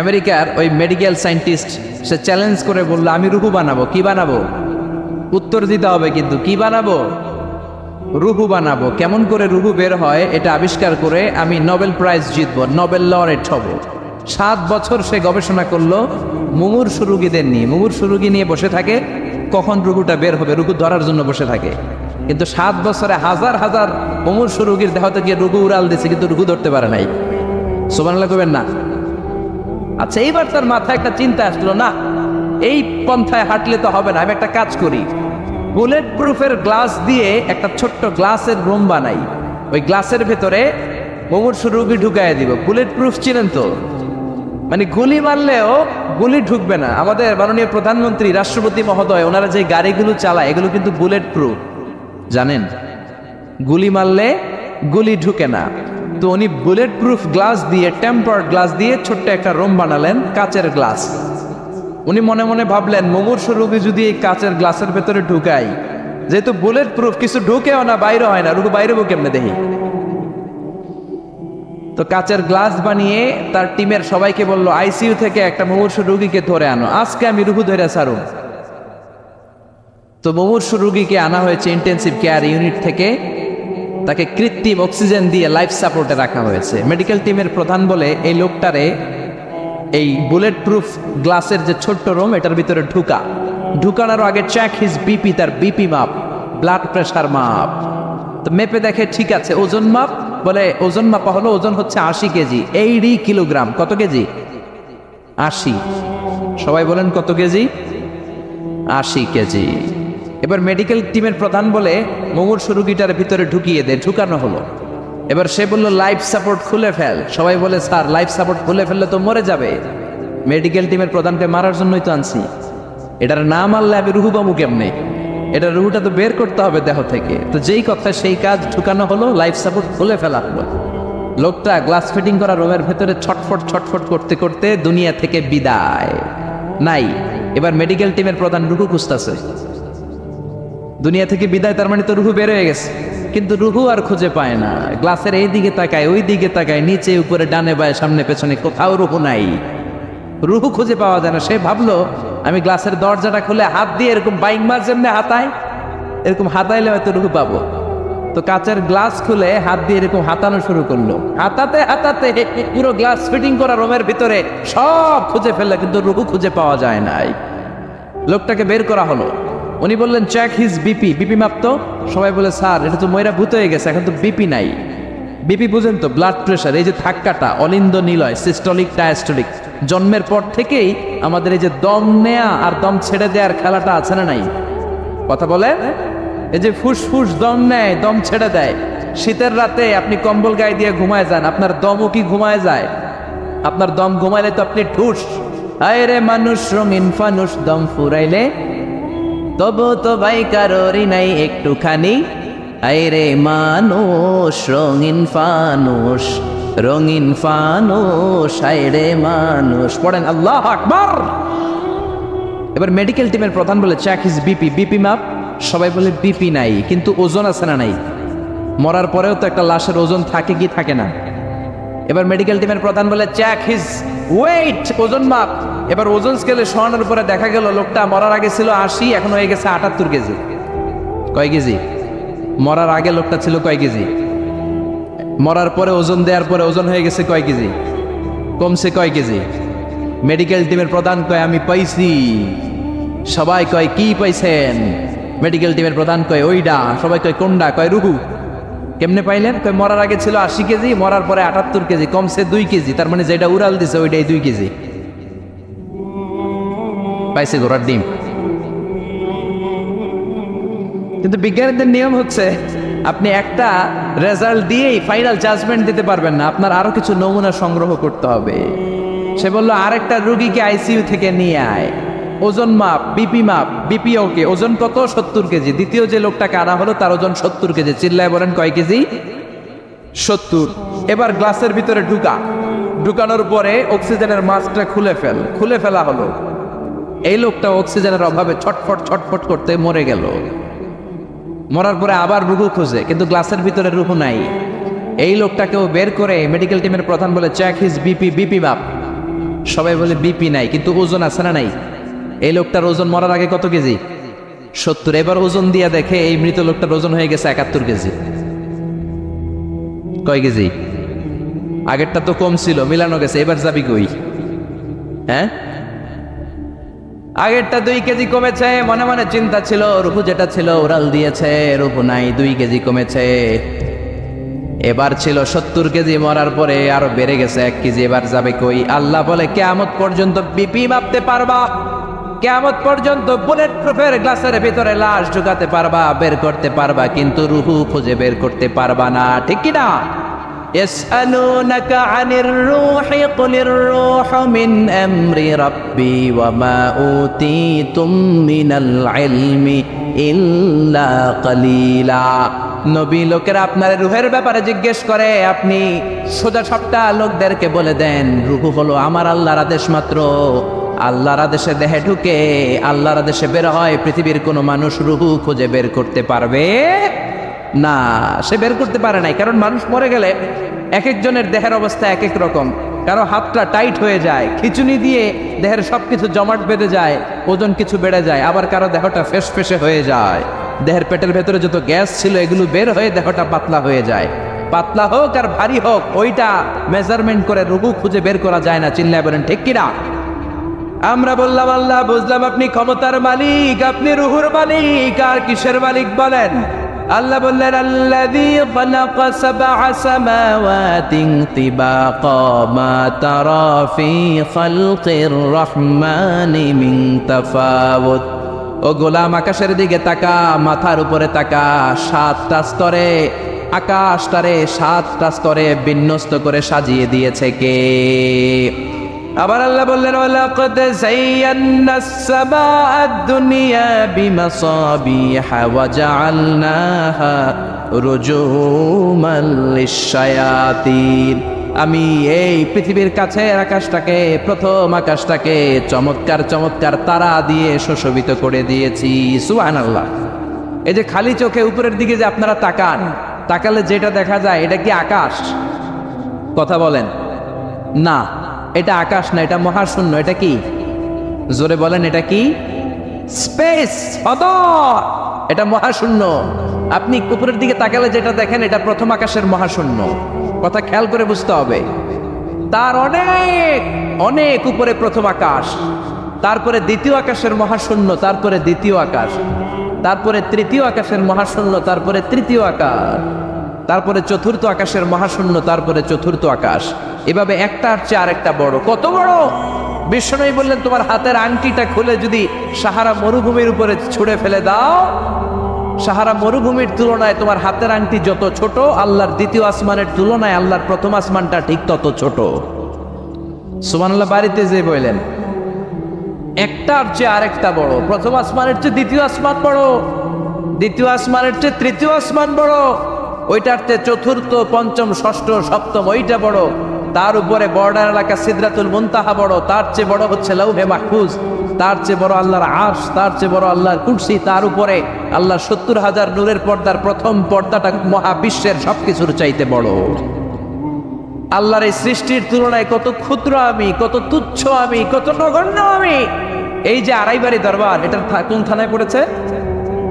Speaker 1: আমেরিকার ওই মেডিকেল সায়েন্টিস্ট সে চ্যালেঞ্জ করে বলল, আমি রূহ বানাবো। কি বানাবো? উত্তর দিতে হবে, কিন্তু কি বানাবো? রূহ বানাবো। কেমন করে রূহ বের হয় এটা আবিষ্কার করে আমি নোবেল প্রাইজ জিতবো, নোবেল লরেট হব। 7 বছর সে গবেষণা করলো মুমূর্ষু রোগীদের নিয়ে। মুমূর্ষু রোগী নিয়ে বসে থাকে, কখন রূহটা বের হবে, রূহ ধরার জন্য বসে থাকে। কিন্তু 7 বছরে হাজার হাজার মুমূর্ষু রোগীর দেহ থেকে রূহ উড়াল দিচ্ছে, কিন্তু রূহ ধরতে পারে নাই। সুবহানাল্লাহ কইবেন না? আচ্ছা, এইবার তার মাথায় একটা চিন্তা আসলো, না এই পন্থায় হাঁটলে তো হবে না, আমি একটা কাজ করি, বুলেট প্রুফের গ্লাস দিয়ে একটা ছোট্ট গ্লাসের রুম বানাই, ওই গ্লাসের ভেতরে মুমূর্ষু রোগী ঢুকাইয়া দিব। বুলেট প্রুফ চিনেন তো? মানে গুলি মারলেও গুলি ঢুকবে না। আমাদের মাননীয় প্রধানমন্ত্রী রাষ্ট্রপতি মহোদয় ওনারা যে গাড়িগুলো চালায় এগুলো কিন্তু বুলেট প্রুফ, জানেন? গুলি মারলে গুলি ঢুকে না। তো উনি বুলেট প্রুফ গ্লাস দিয়ে, টেম্পার্ড গ্লাস দিয়ে ছোট্ট একটা রুম বানালেন, কাচের গ্লাস। উনি মনে মনে ভাবলেন মুমূর্ষু রোগী যদি এই কাচের গ্লাসের ভেতরে ঢুকাই, যেহেতু বুলেট প্রুফ কিছু ঢুকেও না বাইরে হয় না, রুগী বাইরে কেমনে দেখি। তো কাচের গ্লাস বানিয়ে তার টিমের সবাইকে বলল আইসিইউ থেকে একটা মুমূর্ষু রোগীকে ধরে আনো, আজকে আমি রুহু ধরে ছাড়ব। তো মুমূর্ষু রোগীকে আনা হয়েছে ইন্টেন্সিভ কেয়ার ইউনিট থেকে, তাকে কৃত্রিম অক্সিজেন দিয়ে লাইফ সাপোর্টে রাখা হয়েছে। মেডিকেল টিমের প্রধান বলে এই লোকটারে এই বুলেট প্রুফ গ্লাসের যে ছোট্ট রুম এটার ভিতরে ঢুকানোর আগে চেক হিজ বিপি, তার বিপি মাপ, ব্লাড প্রেশার মাপ। তো মেপে দেখে ঠিক আছে। ওজন মাপ, বলে ওজন মাপা হলো, ওজন হচ্ছে 80 কেজি, 80 কিলোগ্রাম। কত কেজি? 80। সবাই বলেন কত কেজি? 80 কেজি। এবার মেডিকেল টিমের প্রধান বলে মুমূর্ষু রোগীটার ভিতরে ঢুকিয়ে দে। ঢুকানো হলো। এবার সে বলল লাইফ সাপোর্ট খুলে ফেল। সবাই বলে স্যার লাইফ সাপোর্ট খুলে ফেললে তো মরে যাবে। মেডিকেল টিমের প্রধানকে মারার জন্যই তো আনছি, এটার না মারলে আমি রুহু পাবো কেমনে? এটা রুহুটা তো বের করতে হবে দেহ থেকে। তো যেই কথা সেই কাজ, ঢুকানো হলো, লাইফ সাপোর্ট খুলে ফেলা হলো। লোকটা গ্লাস ফিটিং করা রুমের ভেতরে ছটফট ছটফট করতে করতে দুনিয়া থেকে বিদায় নাই। এবার মেডিকেল টিমের প্রধান রুহু খুঁজতেছে, দুনিয়া থেকে বিদায়, তার মানে তো রুহু বের হয়ে গেছে, কিন্তু রুহু আর খুঁজে পায় না। গ্লাসের এই দিকে তাকায়, ওই দিকে তাকায়, নিচে উপরে ডানে বায়ে সামনে পেছনে, কোথাও রুহু নাই। রুহু খুঁজে পাওয়া যায় না। সে ভাবলো আমি গ্লাসের দরজাটা খুলে হাত দিয়ে এরকম বাইক মার যেমনি হাতায়, এরকম হাতাইলে হয়তো রুহু পাবো। তো কাচের গ্লাস খুলে হাত দিয়ে এরকম হাতানো শুরু করলো। হাতাতে হাতাতে পুরো গ্লাস ফিটিং করা রুমের ভিতরে সব খুঁজে ফেললো, কিন্তু রুহু খুঁজে পাওয়া যায় নাই। লোকটাকে বের করা হলো। উনি বললেন চেক হিজ বিপি, বিপি মাপতো। সবাই বলে স্যার এটা তো ময়রা ভূত হয়ে গেছে, এখন তো বিপি নাই। বিপি বুঝেন তো, ব্লাড প্রেশার। এই যে ধাক্কাটা, অলিন্দ নিলয়, সিস্টলিক ডায়াস্টলিক, জন্মের পর থেকেই আমাদের এই যে দম নেয়া আর দম ছেড়ে দেওয়ার খেলাটা আছে না নাই? কথা বলে, এই যে ফুসফুস দম নেয়, দম ছেড়ে দেয়। শীতের রাতে আপনি কম্বল গায়ে দিয়ে ঘুমায় যান, আপনার দমও কি ঘুমায় যায়? আপনার দম ঘুমাইলে তো আপনি ঠুস। আয় রে মানুষ রঙিন ফানুষ, দম ফুরাইলে তবু তো ভাই কারোরই নাই একটুখানি। আয় রে মানুষ রঙিন ফানুষ, রঙিন ফানুষ, আয় রে মানুষ। পড়েন আল্লাহু আকবার। এবার মেডিকেল টিমের প্রধান বলে চেক হিজ বিপি, বিপি মাপ। সবাই বলে বিপি নাই, কিন্তু ওজন আছে না নাই? মরার পরেও তো একটা লাশের ওজন থাকে কি থাকে না? এবার মেডিকেল টিমের প্রধান বলে চেক হিজ ওয়েট, ওজন মাপ। এবার ওজন স্কেলে শোয়ানোর পরে দেখা গেল লোকটা মরার আগে ছিল 80, এখন হয়ে গেছে 78 কেজি। কয় কেজি? মরার আগে লোকটা ছিল কয় কেজি? মরার পরে ওজন দেওয়ার পরে ওজন হয়ে গেছে কয় কেজি? কমছে কয় কেজি? মেডিকেল টিমের প্রধান কয় আমি পাইছি। সবাই কয় কি পাইছেন? মেডিকেল টিমের প্রধান কয় ওইডা। সবাই কয় কোনডা? কয় রুহু। কেমনে পাইলেন? কয় মরার আগে ছিল 80 কেজি, মরার পরে 78 কেজি, কমছে 2 কেজি। তার মানে যেটা উড়াল দিছে ওইটাই 2 কেজি। পাইছে ঘোড়ার ডিম। কিন্তু বিজ্ঞানীদের নিয়ম হচ্ছে আপনি একটা রেজাল্ট দিয়েই ফাইনাল জাজমেন্ট দিতে পারবেন না, আপনার আরো কিছু নমুনা সংগ্রহ করতে হবে। সে বলল আরেকটা রোগীকে আইসিইউ থেকে নিয়ে আয়, ওজন মাপ, বিপি মাপ। বিপি ওকে, ওজন কত? 70 কেজি। দ্বিতীয় যে লোকটাকে আনা হলো তার ওজন 70 কেজি। চিল্লায় বলেন কয় কেজি? 70। এবার গ্লাসের ভিতরে ঢুকানোর পরে অক্সিজেনের মাস্কটা খুলে ফেলা হলো। এই লোকটা অক্সিজেনের অভাবে ছটফট ছটফট করতে মরে গেল। মরার পরে আবার রুহু খোঁজে, কিন্তু গ্লাসের ভিতরে রুহু নাই। এই লোকটাকেও বের করে মেডিকেল টিমের প্রধান বলে চেক হিজ বিপি, বিপি মাপ। সবাই বলে বিপি নাই, কিন্তু ওজন আছে না নাই? এই লোকটার ওজন মরার আগে কত কেজি? 70। এবার ওজন দিয়া দেখে এই মৃত লোকটার ওজন হয়ে গেছে 71 কেজি। কয় কেজি? আগেরটা তো কম ছিল, মিলানো গেছে। এবার যাবি কই? হ্যাঁ, আগেরটা 2 কেজি কমেছে। মনে মনে চিন্তা ছিল রুহু যেটা ছিল ওরাল দিয়েছে, রুহু নাই, 2 কেজি কমেছে। এবার ছিল 70 কেজি, মরার পরে আরো বেড়ে গেছে 1 কেজি। এবার যাবে কই? আল্লাহ বলে কিয়ামত পর্যন্ত বিপি মাপতে পারবা, কিয়ামত পর্যন্ত বুলেট প্রুফের গ্লাসের ভিতরে লাশ ঢুকাতে পারবা, বের করতে পারবা, কিন্তু রুহু খুঁজে বের করতে পারবা না। ঠিক কি না? يسألونك عن الروح قل الروح من أمر ربي وما أوتيتم من العلم إلا قليلا। নবী লোকেরা আপনার রূহের ব্যাপারে জিজ্ঞেস করে, আপনি সোজা সাপটা লোকদেরকে বলে দেন, রূহ হলো আমার আল্লাহর আদেশ মাত্র। আল্লাহর আদেশে দেহে ঢুকে, আল্লাহর আদেশে বের হয়। পৃথিবীর কোনো মানুষ রূহ খুঁজে বের করতে পারবে না, সে বের করতে পারে নাই। কারণ মানুষ মরে গেলে এক একজনের দেহের অবস্থা এক এক রকম। কারো হাতটা টাইট হয়ে যায়, খিচুনি দিয়ে দেহের সবকিছু জমাট বেঁধে যায়, ওজন কিছু বেড়ে যায়। আবার কারো দেহটা ফেসফেসে হয়ে যায়, দেহের পেটের ভেতরে যত গ্যাস ছিল এগুলো বের হয়ে দেহটা পাতলা হয়ে যায়। পাতলা হোক আর ভারী হোক, ওইটা মেজারমেন্ট করে রূহ খুঁজে বের করা যায় না। চিল্লায় বলেন ঠিক কিনা? আমরা বললাম আল্লাহ, বুঝলাম আপনি ক্ষমতার মালিক, আপনি রুহুর মালিক, আর কিসের মালিক বলেন? আল্লাহ বললেন আল্লাযী খালাকা সাবআ সামাওয়াতিন তিবাকা মা তারা ফী খালকির রহমানি মিন তাফাউত। ও গোলাম, আকাশের দিকে তাকা, মাথার উপরে তাকা। 7টা স্তরে আকাশটারে 7টা স্তরে বিন্যস্ত করে সাজিয়ে দিয়েছে কে? আবার আল্লাহ বললেন ওয়ালাকাদ যায়্যানাস সামাআদ দুনিয়া বিমাসাবিহা ওয়া জাআলনাহা রুজুমান লিশ-শায়াতিন। আমি এই পৃথিবীর কাছের আকাশটাকে, প্রথম আকাশটাকে চমৎকার চমৎকার তারা দিয়ে সুশোভিত করে দিয়েছি। সুবহানাল্লাহ। এই যে খালি চোখে উপরের দিকে যে আপনারা তাকান, তাকালে যেটা দেখা যায় এটা কি আকাশ? কথা বলেন না, এটা আকাশ না, এটা মহাশূন্য। এটা কি? জোরে বলেন, এটা কি? স্পেস, অদর। এটা মহাশূন্য। আপনি উপরের দিকে তাকালে যেটা দেখেন এটা প্রথম আকাশের মহাশূন্য। কথা খেয়াল করে বুঝতে হবে। তার অনেক অনেক উপরে প্রথম আকাশ, তারপরে দ্বিতীয় আকাশের মহাশূন্য, তারপরে দ্বিতীয় আকাশ, তারপরে তৃতীয় আকাশের মহাশূন্য, তারপরে তৃতীয় আকাশ, তারপরে চতুর্থ আকাশের মহাশূন্য, তারপরে চতুর্থ আকাশ। এভাবে একটার চেয়ে আরেকটা বড়। কত বড়? বিষ্ণু বললেন তোমার হাতের আংটিটা খুলে যদি সাহারা মরুভূমির উপরে ছুঁড়ে ফেলে দাও, সাহারা মরুভূমির তুলনায় তোমার হাতের আংটি যত ছোট, আল্লাহর দ্বিতীয় আসমানের তুলনায় আল্লাহর প্রথম আসমানটা ঠিক তত ছোট। সুবহানাল্লাহ। বাড়িতে যে বললেন একটার চেয়ে আরেকটা বড়। প্রথম আসমানের চেয়ে দ্বিতীয় আসমান বড়, দ্বিতীয় আসমানের চেয়ে তৃতীয় আসমান বড়, ওইটার চেয়ে চতুর্থ, পঞ্চম, ষষ্ঠ, সপ্তম ওইটা বড়। তার উপরে বর্ডার এলাকা সিদরাতুল মুনতাহা বড়, তার চেয়ে বড় হচ্ছে লাউহে মাহফুজ, তার চেয়ে বড় আল্লাহর আরশ, তার চেয়ে বড় আল্লাহর কুরসি, তার উপরে আল্লাহর 70,000 নূরের পর্দার প্রথম পর্দাটা মহাবিশ্বের সবকিছুর চাইতে বড়। আল্লাহর এই সৃষ্টির তুলনায় কত ক্ষুদ্র আমি, কত তুচ্ছ আমি, কত নগণ্য আমি। এই যে আড়াইবাড়ি দরবার, এটা কোন থানায় পড়েছে?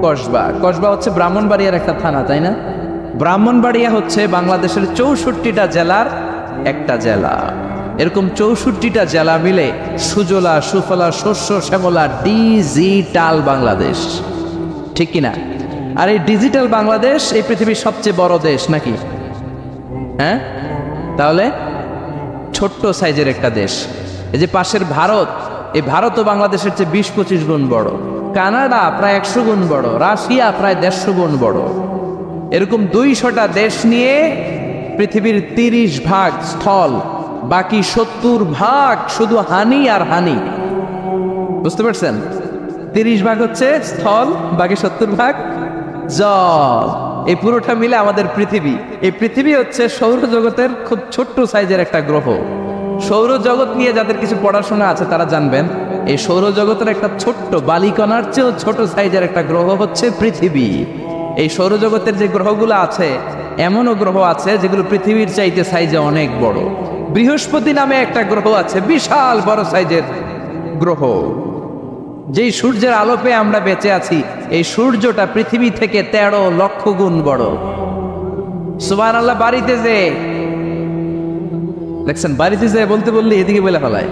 Speaker 1: কসবা। কসবা হচ্ছে ব্রাহ্মণবাড়িয়ার একটা থানা, তাই না? ব্রাহ্মণবাড়িয়া হচ্ছে বাংলাদেশের 64টা জেলার একটা জেলা। এরকম 64টা জেলা মিলে সুজলা সুফলা শস্য শ্যামলা ডিজিটাল বাংলাদেশ, ঠিক কিনা? আর এই ডিজিটাল বাংলাদেশ এই পৃথিবীর সবচেয়ে বড় দেশ নাকি? হ্যাঁ, তাহলে ছোট্ট সাইজের একটা দেশ। এই যে পাশের ভারত, এই ভারতও বাংলাদেশের চেয়ে 20-25 গুণ বড়। কানাডা প্রায় 100 গুণ বড়, রাশিয়া প্রায় 150 গুণ বড়। এরকম 200টা দেশ নিয়ে পৃথিবীর 30 ভাগ স্থল, বাকি 70 ভাগ শুধু হানি আর হানি। বুঝতে পারছেন? 30 ভাগ হচ্ছে স্থল, বাকি 70 ভাগ জল। এই পুরোটা মিলে আমাদের পৃথিবী। এই পৃথিবী হচ্ছে সৌরজগতের খুব ছোট্ট সাইজের একটা গ্রহ। সৌরজগৎ নিয়ে যাদের কিছু পড়াশোনা আছে তারা জানবেন, এই সৌরজগতের একটা ছোট্ট বালিকণার চেয়েও ছোট সাইজের একটা গ্রহ হচ্ছে পৃথিবী। এই সৌরজগতের যে গ্রহগুলো আছে, এমনও গ্রহ আছে যেগুলো পৃথিবীর চাইতে সাইজে অনেক বড়। বৃহস্পতি নামে একটা গ্রহ আছে, বিশাল বড় সাইজের গ্রহ। যেই সূর্যের আলো পেয়ে আমরা বেঁচে আছি, এই সূর্যটা পৃথিবী থেকে 13 লক্ষ গুণ বড়। সুবহানাল্লাহ। বাড়িতে যে দেখছেন, বাড়িতে যে বলতে বললে এদিকে বলে ফেলায়,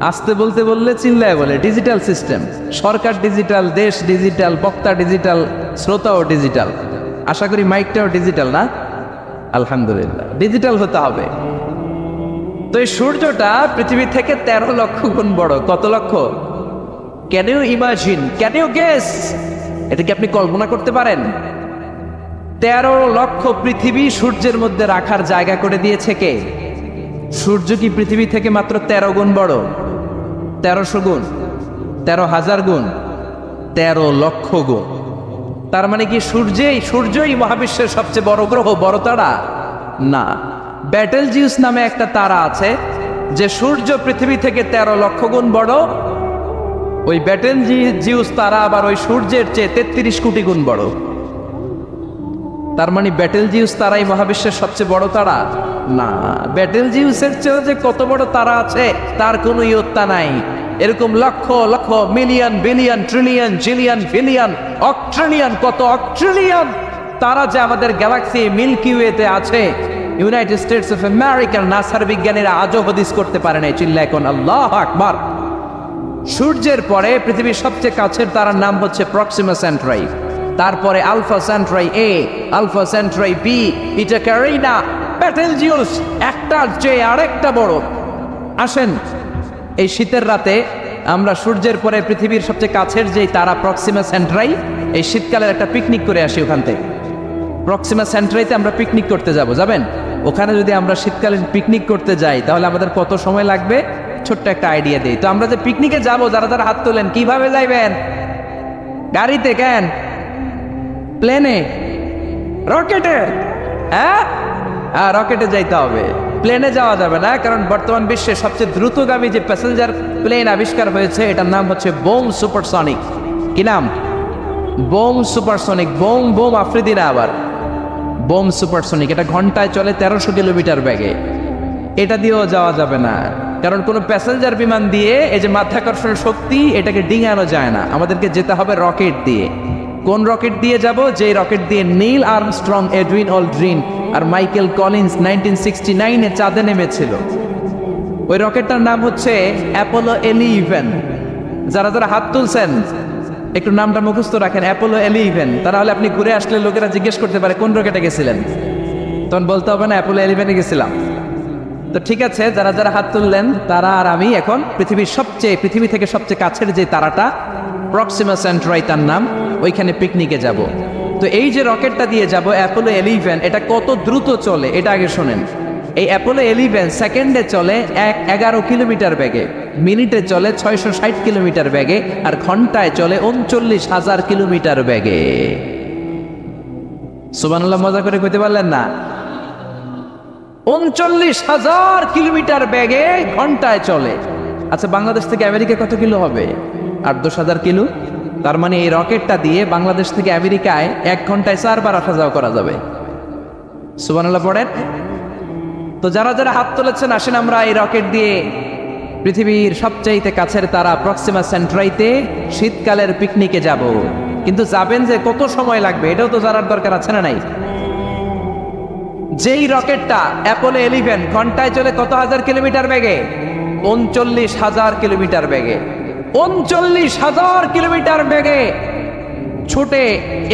Speaker 1: আসতে বলতে বললে চিল্লায় বলে। ডিজিটাল সিস্টেম, সরকার ডিজিটাল, দেশ ডিজিটাল, বক্তা ডিজিটাল, শ্রোতাও ডিজিটাল। আশা করি মাইকটাও ডিজিটাল না? আলহামদুলিল্লাহ, ডিজিটাল হতে হবে। তো এই সূর্যটা পৃথিবী থেকে 13 লক্ষ গুণ বড়। কত লক্ষ? Can you imagine, can you guess? এটা কি আপনি কল্পনা করতে পারেন? 13 লক্ষ পৃথিবী সূর্যের মধ্যে রাখার জায়গা করে দিয়েছে কে? সূর্য কি পৃথিবী থেকে মাত্র 13 গুণ বড়? 1300 গুণ, 13,000 গুণ, 13 লক্ষ গুণ। তার মানে কি সূর্যই মহাবিশ্বের সবচেয়ে বড় গ্রহ, বড় তারা? না, ব্যাটেলজিউস নামে একটা তারা আছে যে সূর্য পৃথিবী থেকে 13 লক্ষ গুণ বড়। ওই ব্যাটেলজিউস তারা আবার ওই সূর্যের চেয়ে 33 কোটি গুণ বড়। তার মানে ব্যাটেলজিউস তারাই মহাবিশ্বের সবচেয়ে বড় তারা? না, ব্যাটেলজিউসের চেয়েও যে কত বড় তারা আছে তার কোনো ইয়ত্তা নাই। এরকম lakh lakh, million, billion, trillion, zillion, billion, octillion, কত অক্ট্রিলিয়ন তারা যে আমাদের গ্যালাক্সি মিল্কি ওয়েতে আছে, ইউনাইটেড স্টেটস অফ আমেরিকার নাসার বিজ্ঞানীরা আজও হদিস করতে পারে নাই। চিল্লা এখন আল্লাহু আকবার। সূর্যের পরে পৃথিবীর সবচেয়ে কাছের তারার নাম হচ্ছে প্রক্সিমা সেন্ট্রাই, তারপরে আলফা সেন্ট্রাই এ, আলফা সেন্ট্রাই বি, ইটা ক্যারিনা, ব্যাটেলজিউস একটার চেয়ে আরেকটা বড়। আসেন এই শীতের রাতে আমরা সূর্যের পরে পৃথিবীর সবচেয়ে কাছের যেই তারা প্রক্সিমা সেন্ট্রাই, এই শীতকালের একটা পিকনিক করে আসি ওখান থেকে। প্রক্সিমা সেন্ট্রাইতে আমরা পিকনিক করতে যাবেন? ওখানে যদি আমরা শীতকালীন পিকনিক করতে যাই তাহলে আমাদের কত সময় লাগবে? ছোট্ট একটা আইডিয়া দেই তো। আমরা যে পিকনিকে যাব, যারা যারা হাত তোলেন, কিভাবে যাইবেন? গাড়িতে? কেন? প্লেনে? রকেটে? হ্যাঁ, রকেটে যাইতে হবে, প্লেনে যাওয়া যাবে না। কারণ বর্তমান বিশ্বে সবচেয়ে দ্রুতগামী যে প্যাসেঞ্জার প্লেন আবিষ্কার হয়েছে এটার নাম হচ্ছে বোম সুপারসনিক। কি নাম? Bomb supersonic. Bomb bomb Afridi না, আবার বোম সুপারসনিক। এটা ঘন্টায় চলে 1300 কিলোমিটার বেগে। এটা দিয়েও যাওয়া যাবে না, কারণ কোনো প্যাসেঞ্জার বিমান দিয়ে এই যে মাধ্যাকর্ষণ শক্তি এটাকে ডিঙানো যায় না। আমাদেরকে যেতে হবে রকেট দিয়ে। কোন রকেট দিয়ে যাব? যে রকেট দিয়ে নীল আর্মস্ট্রং, এডউইন অলড্রিন আর মাইকেল কলিন্স 1969-এ চাঁদে নেমেছিল। ওই রকেটটার নাম হচ্ছে অ্যাপোলো 11। যারা যারা হাত তুলছেন একটু নামটা মুখস্থ রাখেন, অ্যাপোলো 11। তাহলে আপনি ঘুরে আসলে লোকেরা জিজ্ঞেস করতে পারে কোন রকেটে গেছিলেন, তখন বলতে হবে না অ্যাপোলো 11-এ গেছিলাম। তো ঠিক আছে, যারা যারা হাত তুললেন তারা আর আমি এখন পৃথিবী থেকে সবচেয়ে কাছের যে তারাটা প্রক্সিমা সেন্ট্রাই তার নাম, ওইখানে পিকনিকে যাব। তো এই যে রকেটটা দিয়ে যাব অ্যাপোলো 11, এটা কত দ্রুত চলে এটা আগে শোনেন। এই অ্যাপোলো 11 সেকেন্ডে চলে 11 কিলোমিটার বেগে, মিনিটে চলে 660 কিলোমিটার বেগে, আর ঘন্টায় চলে 39,000 কিলোমিটার বেগে। সুবহানাল্লাহ, মজা করে কইতে পারলেন না? 39,000 কিলোমিটার বেগে ঘন্টায় চলে। আচ্ছা, বাংলাদেশ থেকে আমেরিকা কত কিলো হবে? 8-10,000 কিলো। তার মানে এই রকেটটা দিয়ে বাংলাদেশ থেকে আমেরিকায় 1 ঘন্টায় 4 বার আসা যাওয়া করা যাবে। সুবহানাল্লাহ পড়েন। তো যারা যারা হাত তুলেছেন, আসেন আমরা এই রকেট দিয়ে পৃথিবীর সবচাইতে কাছের তারা প্রক্সিমা সেন্ট্রাইতে শীতকালের পিকনিকে যাব। কিন্তু যাবেন যে কত সময় লাগবে এটাও তো জানার দরকার আছে না নাই? যেই রকেটটা অ্যাপোলো 11 ঘন্টায় চলে কত হাজার কিলোমিটার বেগে? 39,000 কিলোমিটার বেগে। 39,000 কিলোমিটার বেগে ছুটে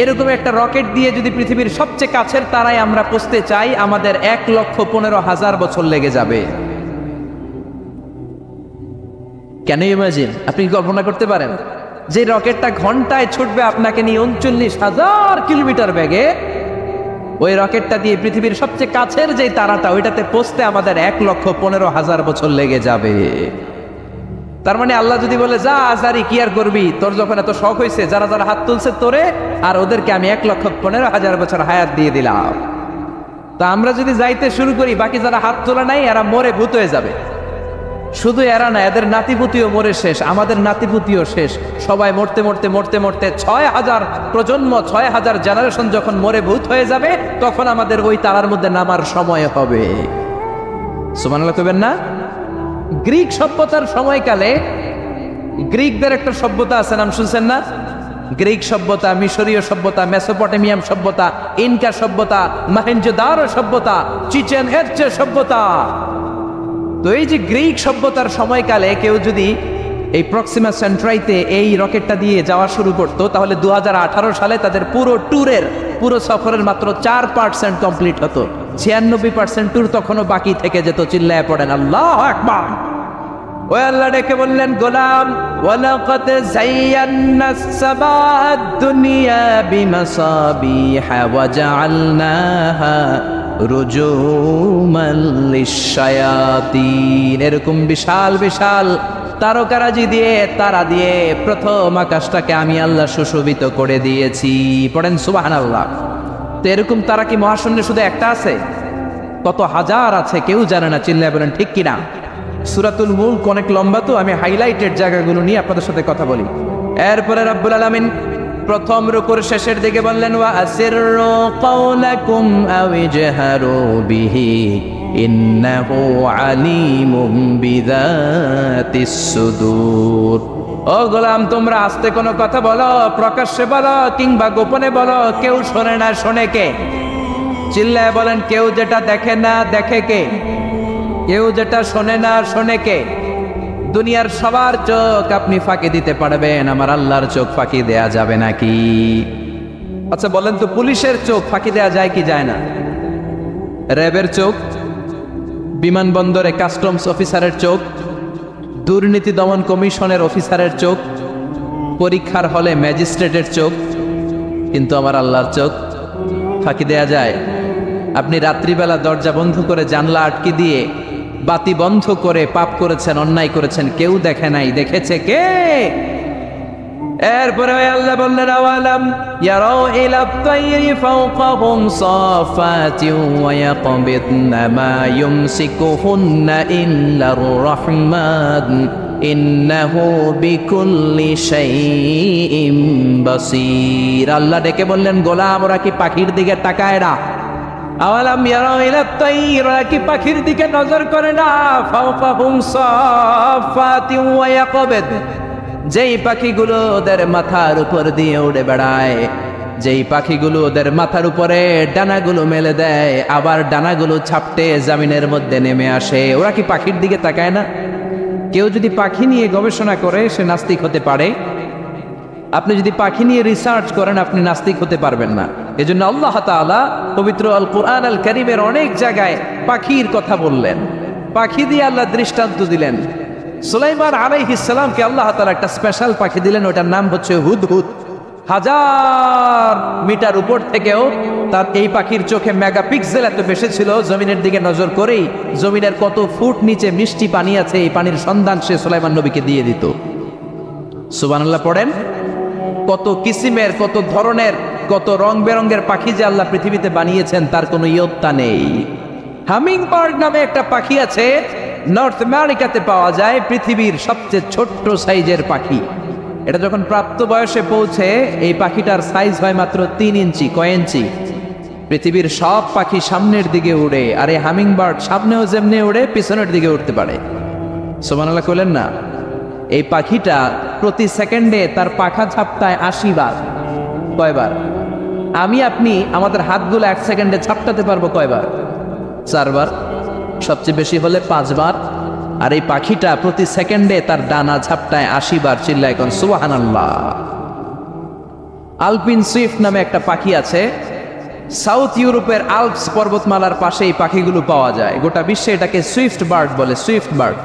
Speaker 1: এরকম একটা রকেট দিয়ে যদি পৃথিবীর সবচেয়ে কাছের তারায় আমরা পৌঁছতে চাই, আমাদের 1,15,000 বছর লেগে যাবে। কেন ইমাজিন? আপনি কল্পনা করতে পারেন যে রকেটটা ঘন্টায় ছুটবে আপনাকে নিয়ে 39,000 কিলোমিটার বেগে, ওই রকেটটা দিয়ে পৃথিবীর সবচেয়ে কাছের যে তারাটা ওইটাতে পৌঁছতে আমাদের 1,15,000 বছর লেগে যাবে। তার মানে আল্লাহ যদি বলে যা আজারি কি আর করবি, তোর যখন এত শখ হয়েছে, যারা যারা হাত তুলছে তোরে আর ওদেরকে আমি 1,15,000 বছর হায়াত দিয়ে দিলাম। তা আমরা যদি যাইতে শুরু করি, বাকি যারা হাত তোলা নাই এরা মরে ভূত হয়ে যাবে। শুধু এরা না, এদের নাতিপুতিও মরে শেষ, আমাদের নাতিপুতিও শেষ। সবাই মরতে মরতে মরতে মরতে 6,000 প্রজন্ম, 6,000 জেনারেশন যখন মরে ভূত হয়ে যাবে, তখন আমাদের ওই তারার মধ্যে নামার সময় হবে। সুবহানাল্লাহ কইবেন না? গ্রিক সভ্যতার সময়কালে গ্রিকদের একটা সভ্যতা আছে, নাম শুনছেন না? গ্রিক সভ্যতা, মিশরীয় সভ্যতা, মেসোপটেমিয়াম সভ্যতা, ইনকা সভ্যতা, মহেঞ্জোদারো সভ্যতা, চিচেন ইৎজা সভ্যতা। তো এই যে গ্রিক সভ্যতার সময়কালে কেউ যদি এই প্রক্সিমা সেন্ট্রাইতে এই রকেটটা দিয়ে যাওয়া শুরু করতো, তাহলে 2018 সালে তাদের পুরো সফরের মাত্র 4% কমপ্লিট হতো। 96% ট্যুর তখনও বাকি থেকে যেত। চিল্লায় পড়েন আল্লাহু আকবার। ওই আল্লাহ ডেকে বললেন, গোলাম وَلَقَدْ زَيَّنَّا السَّمَاءَ الدُّنْيَا بِمَصَابِيحَ وَجَعَلْنَاهَا رُجُومًا لِلشَّيَاطِينِ। এরকম বিশাল বিশাল তারকারাজি দিয়ে, তারা দিয়ে প্রথম আকাশটাকে আমি আল্লাহ সুশোভিত করে দিয়েছি। পড়েন সুবহানাল্লাহ। তো এরকম তারা কি মহাশূন্যে শুধু একটা আছে? কত হাজার আছে কেউ জানে না। চিল্লায় বলেন ঠিক কিনা? সূরাতুল মুলক অনেক লম্বা, তো আমি হাইলাইটেড জায়গাগুলো নিয়ে আপনাদের সাথে কথা বলি। এরপরে রব্বুল আলামিন প্রথম রুকুর শেষের দিকে বললেন, ওয়া আসিররু কাওলাকুম আও ইজহারু বিহি ইন্নাহু আলিমুম বিযাতিস সুদূর। ও গোলাম, তোমরা আস্তে কোনো কথা বলো, প্রকাশ্যে বলো কিংবা গোপনে বলো, কেউ শোনে না, শোনে কে? চিল্লায় বলেন, কেউ যেটা দেখে না দেখে কে? কেউ যেটা শোনে না শোনে কে? দুনিয়ার সবার চোখ আপনি ফাঁকি দিতে পারবেন, আমার আল্লাহর চোখ ফাঁকি দেয়া যাবে নাকি? আচ্ছা বলেন তো, পুলিশের চোখ ফাঁকি দেয়া যায় কি যায় না? র্যাবের চোখ, বিমানবন্দরে কাস্টমস অফিসারের চোখ, দুর্নীতি দমন কমিশনের অফিসারের চোখ, পরীক্ষার হলে ম্যাজিস্ট্রেটের চোখ, কিন্তু আমার আল্লাহর চোখ ফাঁকি দেয়া যায়? আপনি রাত্রিবেলা দরজা বন্ধ করে জানলা আটকে দিয়ে বাতি বন্ধ করে পাপ করেছেন, অন্যায় করেছেন, কেউ দেখে নাই, দেখেছে কে? এরপরে আল্লাহ বললেন, আওয়ালাম ইয়ারাউ ইলা তাইরি ফাওকাহুম সাফাতিন ওয়া ইয়াকবিদনা মা ইউমসিকুহুন্না ইল্লার রাহমান ইন্নাহু বিকুল্লি শাইইন বাসীর। আল্লাহ ডেকে বললেন, গোলাম ওরা কি পাখির দিকে তাকায় না? আওয়ালাম ইয়ারাউ ইলা তাইর, ওরা কি পাখির দিকে নজর করে না? ফাওকাহুম সাফাতিন ওয়া ইয়াকবিদ, যেই পাখিগুলো ওদের মাথার উপর দিয়ে উড়ে বেড়ায়, যেই পাখিগুলো ওদের মাথার উপরে ডানাগুলো মেলে দেয়, আবার ডানাগুলো ছাপটে জমিনের মধ্যে নেমে আসে, ওরা কি পাখির দিকে তাকায় না? কেউ যদি পাখি নিয়ে গবেষণা করে সে নাস্তিক হতে পারে। আপনি যদি পাখি নিয়ে রিসার্চ করেন আপনি নাস্তিক হতে পারবেন না। এজন্য আল্লাহ তাআলা পবিত্র আল কুরআন আল কারীমের অনেক জায়গায় পাখির কথা বললেন, পাখি দিয়ে আল্লাহ দৃষ্টান্ত দিলেন। সুলাইমান আলাইহিস সালামকে আল্লাহ তাআলা একটা স্পেশাল পাখি দিলেন, ওটার নাম হচ্ছে হুদহুদ। 1000 মিটার উপর থেকেও তার এই পাখির চোখে মেগাপিক্সেল এত বেশি ছিল, জমিনের দিকে নজর করেই জমিনের কত ফুট নিচে মিষ্টি পানি আছে এই পানির সন্ধান সে সুলাইমান নবীকে দিয়ে দিত। সুবহানাল্লাহ পড়েন। কত কিসিমের, কত ধরনের, কত রং বেরঙের পাখি যে আল্লাহ পৃথিবীতে বানিয়েছেন তার কোনো ইয়ত্তা নেই। হামিং বার্ড নামে একটা পাখি আছে, নর্থ আমেরিকাতে পাওয়া যায়, পৃথিবীর সবচেয়ে ছোট্ট সাইজের পাখি। এটা যখন প্রাপ্ত বয়সে পৌঁছে এই পাখিটার সাইজ হয় মাত্র 3 ইঞ্চি। কয় ইঞ্চি? পৃথিবীর সব পাখি সামনের দিকে উড়ে, আর এই হামিং বার্ড সামনেও যেমনি উড়ে পিছনের দিকে উঠতে পারে। সুবহানাল্লাহ কইলেন না? এই পাখিটা প্রতি সেকেন্ডে তার পাখা ঝাপটায় 80 বার। কয়বার? আমি আপনি আমাদের হাতগুলো 1 সেকেন্ডে ঝাপটাতে পারবো কয়বার? 4 বার, সবচেয়ে বেশি হলে 5 বার। আর এই পাখিটা প্রতি সেকেন্ডে তার ডানা ঝাপটায় 80 বার। চিল্লায় কোন সুবহানাল্লাহ। আলপিন সুইফট নামে একটা পাখি আছে, সাউথ ইউরোপের আল্পস পর্বতমালার পাশে এই পাখিগুলো পাওয়া যায়। গোটা বিশ্বে এটাকে সুইফট বার্ড বলে, সুইফট বার্ড।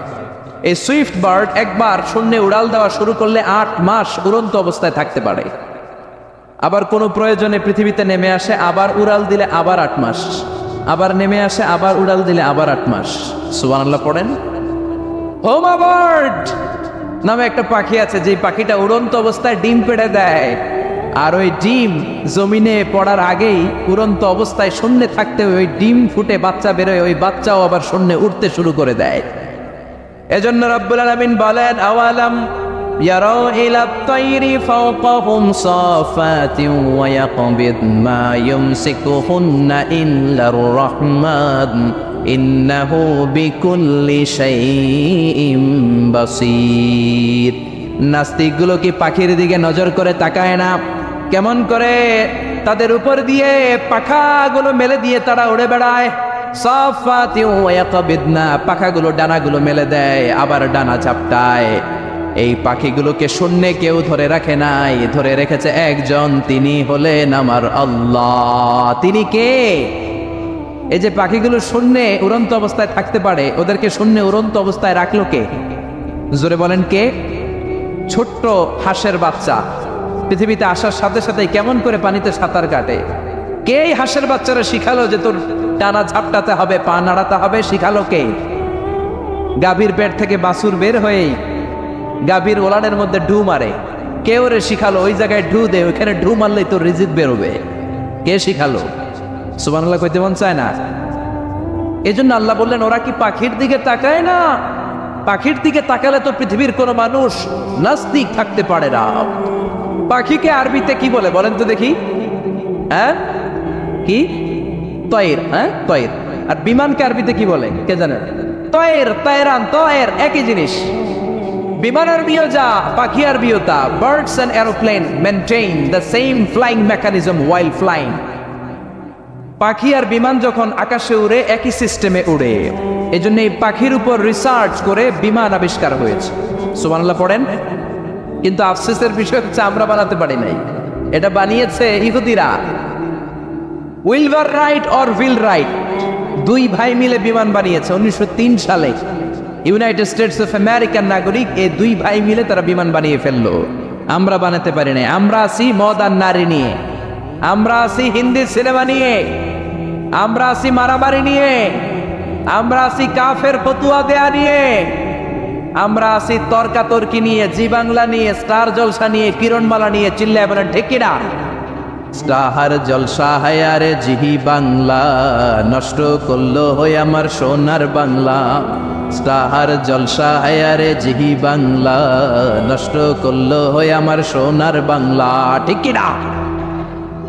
Speaker 1: এই সুইফট বার্ড একবার শূন্যে উড়াল দেওয়া শুরু করলে 8 মাস উড়ন্ত অবস্থায় থাকতে পারে। আবার কোনো প্রয়োজনে পৃথিবীতে নেমে আসে, আবার উড়াল দিলে আবার 8 মাস, আবার নেমে আসে, আবার উড়াল দিলে আবার 8 মাস। সুবহানাল্লাহ পড়েন। হোমা বার্ড নামে একটা পাখি আছে, যে পাখিটা উড়ন্ত অবস্থায় ডিম পেড়ে দেয়, আর ওই ডিম জমিনে পড়ার আগেই উড়ন্ত অবস্থায় শূন্যে থাকতে ওই ডিম ফুটে বাচ্চা বেরোয়, ওই বাচ্চাও আবার শূন্যে উঠতে শুরু করে দেয়। এজন্য রব্বুল আলামিন বলেন, আওয়ালাম ইয়ারাউ ইলা তাইরি ফাওকাহুম সাফাতিন ওয়া ইয়াকবিদ মা ইউমসিকুহুন্না ইল্লার রাহমান ইন্নাহু বিকুল্লি শাইইন বাসীর। নাস্তিকগুলো কি পাখির দিকে নজর করে তাকায় না? কেমন করে তাদের উপর দিয়ে পাখাগুলো মেলে দিয়ে তারা উড়ে বেড়ায়। সাফাতিন ওয়া ইয়াকবিদনা, পাখাগুলো ডানাগুলো মেলে দেয়, আবার ডানা চাপটায়। এই পাখিগুলোকে শূন্যে কেউ ধরে রাখে নাই, ধরে রেখেছে একজন, তিনি হলেন আমার আল্লাহ। তিনি কে? এই যে পাখিগুলো শূন্যে উড়ন্ত অবস্থায় থাকতে পারে, ওদেরকে শূন্যে উড়ন্ত অবস্থায় রাখলো কে? জোরে বলেন কে? ছোট্ট হাঁসের বাচ্চা পৃথিবীতে আসার সাথে সাথে কেমন করে পানিতে সাঁতার কাটে? কে এই হাঁসের বাচ্চারা শিখালো যে তোর টানা ঝাপটাতে হবে, পা নাড়াতে হবে? শিখালো কে? গাভীর পেট থেকে বাছুর বের হয়েই গাভীর ওলানের মধ্যে ঢু মারে। কে ওরে শিখালো ওই জায়গায় ঢু দে, ওইখানে ঢু মারলেই তোর রিজিক বেরোবে? কে শিখালো? সুবহানাল্লাহ কইতে মন চায় না? এজন্য আল্লাহ বললেন, ওরা কি পাখির দিকে তাকায় না? পাখির দিকে তাকালে তো পৃথিবীর কোনো মানুষ নাস্তিক থাকতে পারে না। পাখিকে আরবিতে কি বলে বলেন তো দেখি? হ্যাঁ, কি? তয়ের। হ্যাঁ, তয়ের। আর বিমানকে আরবিতে কি বলে কে জানেন? তয়ের, তয়রান, তয়ের একই জিনিস। বিমান আরবিও যা, পাখি আরবিও তা। Birds and aeroplane maintain the same flying mechanism while flying. পাখি আর বিমান যখন আকাশে উড়ে একই সিস্টেমে উড়ে, এই জন্য এই পাখির উপর রিসার্চ করে বিমান আবিষ্কার হয়েছে। সুবহানাল্লাহ পড়েন। কিন্তু আফসোসের বিষয় হচ্ছে আমরা বানাতে পারি নাই, এটা বানিয়েছে ইহুদিরা। উইলভার রাইট অর হুইল রাইট দুই ভাই মিলে বিমান বানিয়েছে 1903 সালে। ইউনাইটেড স্টেটস অফ আমেরিকার নাগরিক, এই দুই ভাই মিলে তারা বিমান বানিয়ে ফেললো। আমরা বানাতে পারি নাই। আমরা আছি মদ আর নারী নিয়ে, আমরা আছি হিন্দি সিনেমা নিয়ে, আমরা আছি মারামারি নিয়ে, আমরা আছি কাফের ফতুয়া দেয়া নিয়ে, আমরা আছি তর্কাতর্কি নিয়ে, জি বাংলা নিয়ে, স্টার জলসা নিয়ে, কিরণমালা নিয়ে। চিল্লায় বলেন ঠিক কিনা? স্টার জলসা হায়ারে জিহি বাংলা, নষ্ট করলো হয়ে আমার সোনার বাংলা। স্টার জলসা হায়ারে জিহি বাংলা, নষ্ট করলো হয়ে আমার সোনার বাংলা। ঠিক কিনা?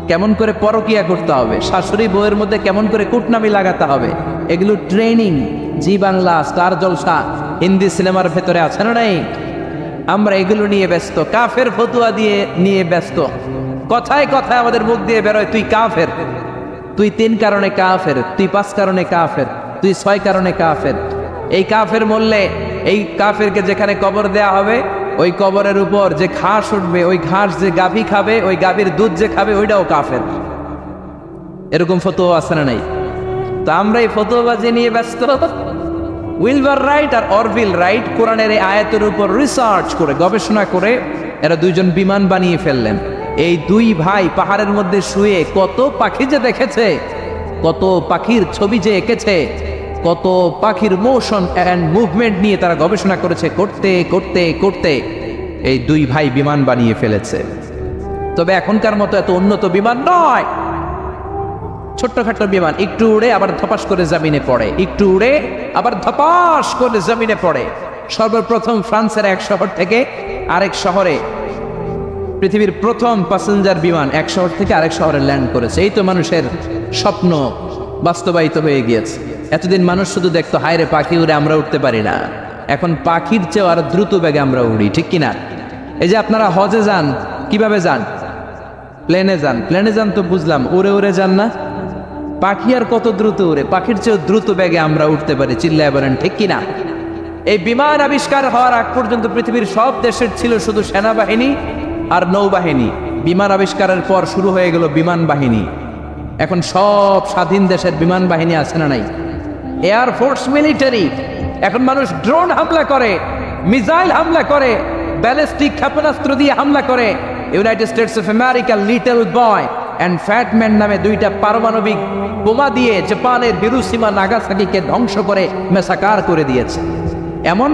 Speaker 1: কেমন করে পরকিয়া করতে হবে, শাশুড়ি বউয়ের মধ্যে কেমন করে কুটনামি লাগাতে হবে, এগুলো ট্রেনিং জি বাংলা, স্টার জলসা, হিন্দি সিনেমার ভেতরে আছে না নাই? আমরা এগুলো নিয়ে ব্যস্ত, কাফের ফতুয়া দিয়ে নিয়ে ব্যস্ত। কথায় কথায় আমাদের মুখ দিয়ে বেরোয়, তুই কাফের, তুই 3 কারণে কাফের, তুই 5 কারণে কাফের, তুই 6 কারণে কাফের। এই কাফের মরলে এই কাফেরকে যেখানে কবর দেয়া হবে, ওই কবরের উপর যে ঘাস উঠবে, ওই ঘাস যে গাভী খাবে, ওই গাভীর দুধ যে খাবে, ওইটাও কাফের। এরকম ফতোয়া আছে না নাই? তো আমরা এই ফতোয়াবাজি নিয়ে ব্যস্ত। উইলভার রাইট আর অরভিল রাইট কোরআনের এই আয়াতের উপর রিসার্চ করে, গবেষণা করে এরা দুইজন বিমান বানিয়ে ফেললেন। এই দুই ভাই পাহাড়ের মধ্যে শুয়ে কত পাখি যে দেখেছে, কত পাখির ছবি যে এঁকেছে, কত পাখির মোশন অ্যান্ড মুভমেন্ট নিয়ে তারা গবেষণা করেছে। করতে করতে করতে এই দুই ভাই বিমান বানিয়ে ফেলেছে। তবে এখনকার মতো এত উন্নত বিমান নয়, ছোট্টখাট্ট বিমান, একটু উড়ে আবার ধপাস করে জমিনে পড়ে, একটু উড়ে আবার ধপাস করে জমিনে পড়ে। সর্বপ্রথম ফ্রান্সের এক শহর থেকে আরেক শহরে পৃথিবীর প্রথম প্যাসেঞ্জার বিমান এক শহর থেকে আরেক শহরে ল্যান্ড করেছে। এই তো মানুষের স্বপ্ন বাস্তবায়িত হয়ে গিয়েছে। এতদিন মানুষ শুধু দেখতো হায় রে পাখি উড়ে, আমরা উঠতে পারি না। এখন পাখির চেয়েও আরো দ্রুত বেগে আমরা উড়ি, ঠিক কিনা? এই যে আপনারা হজে যান, কিভাবে যান? প্লেনে যান। প্লেনে যান তো বুঝলাম, উড়ে উড়ে যান না? পাখি আর কত দ্রুত উড়ে, পাখির চেয়েও দ্রুত বেগে আমরা উঠতে পারি। চিল্লায় বলেন ঠিক কিনা? এই বিমান আবিষ্কার হওয়ার আগ পর্যন্ত পৃথিবীর সব দেশের ছিল শুধু সেনাবাহিনী আর নৌবাহিনী। বিমান আবিষ্কারের পর শুরু হয়ে গেল বিমান বাহিনী। এখন সব স্বাধীন দেশের বিমান বাহিনী আছে না নাই? Air force, military. এখন মানুষ ড্রোন হামলা করে, মিসাইল হামলা করে, ব্যালিস্টিক ক্ষেপণাস্ত্র দিয়ে হামলা করে। United states of America little boy and fat man নামে 2টা পারমাণবিক বোমা দিয়ে জাপানের হিরোশিমা নাগাসাকিকে ধ্বংস করে মেসাকার করে দিয়েছে। এমন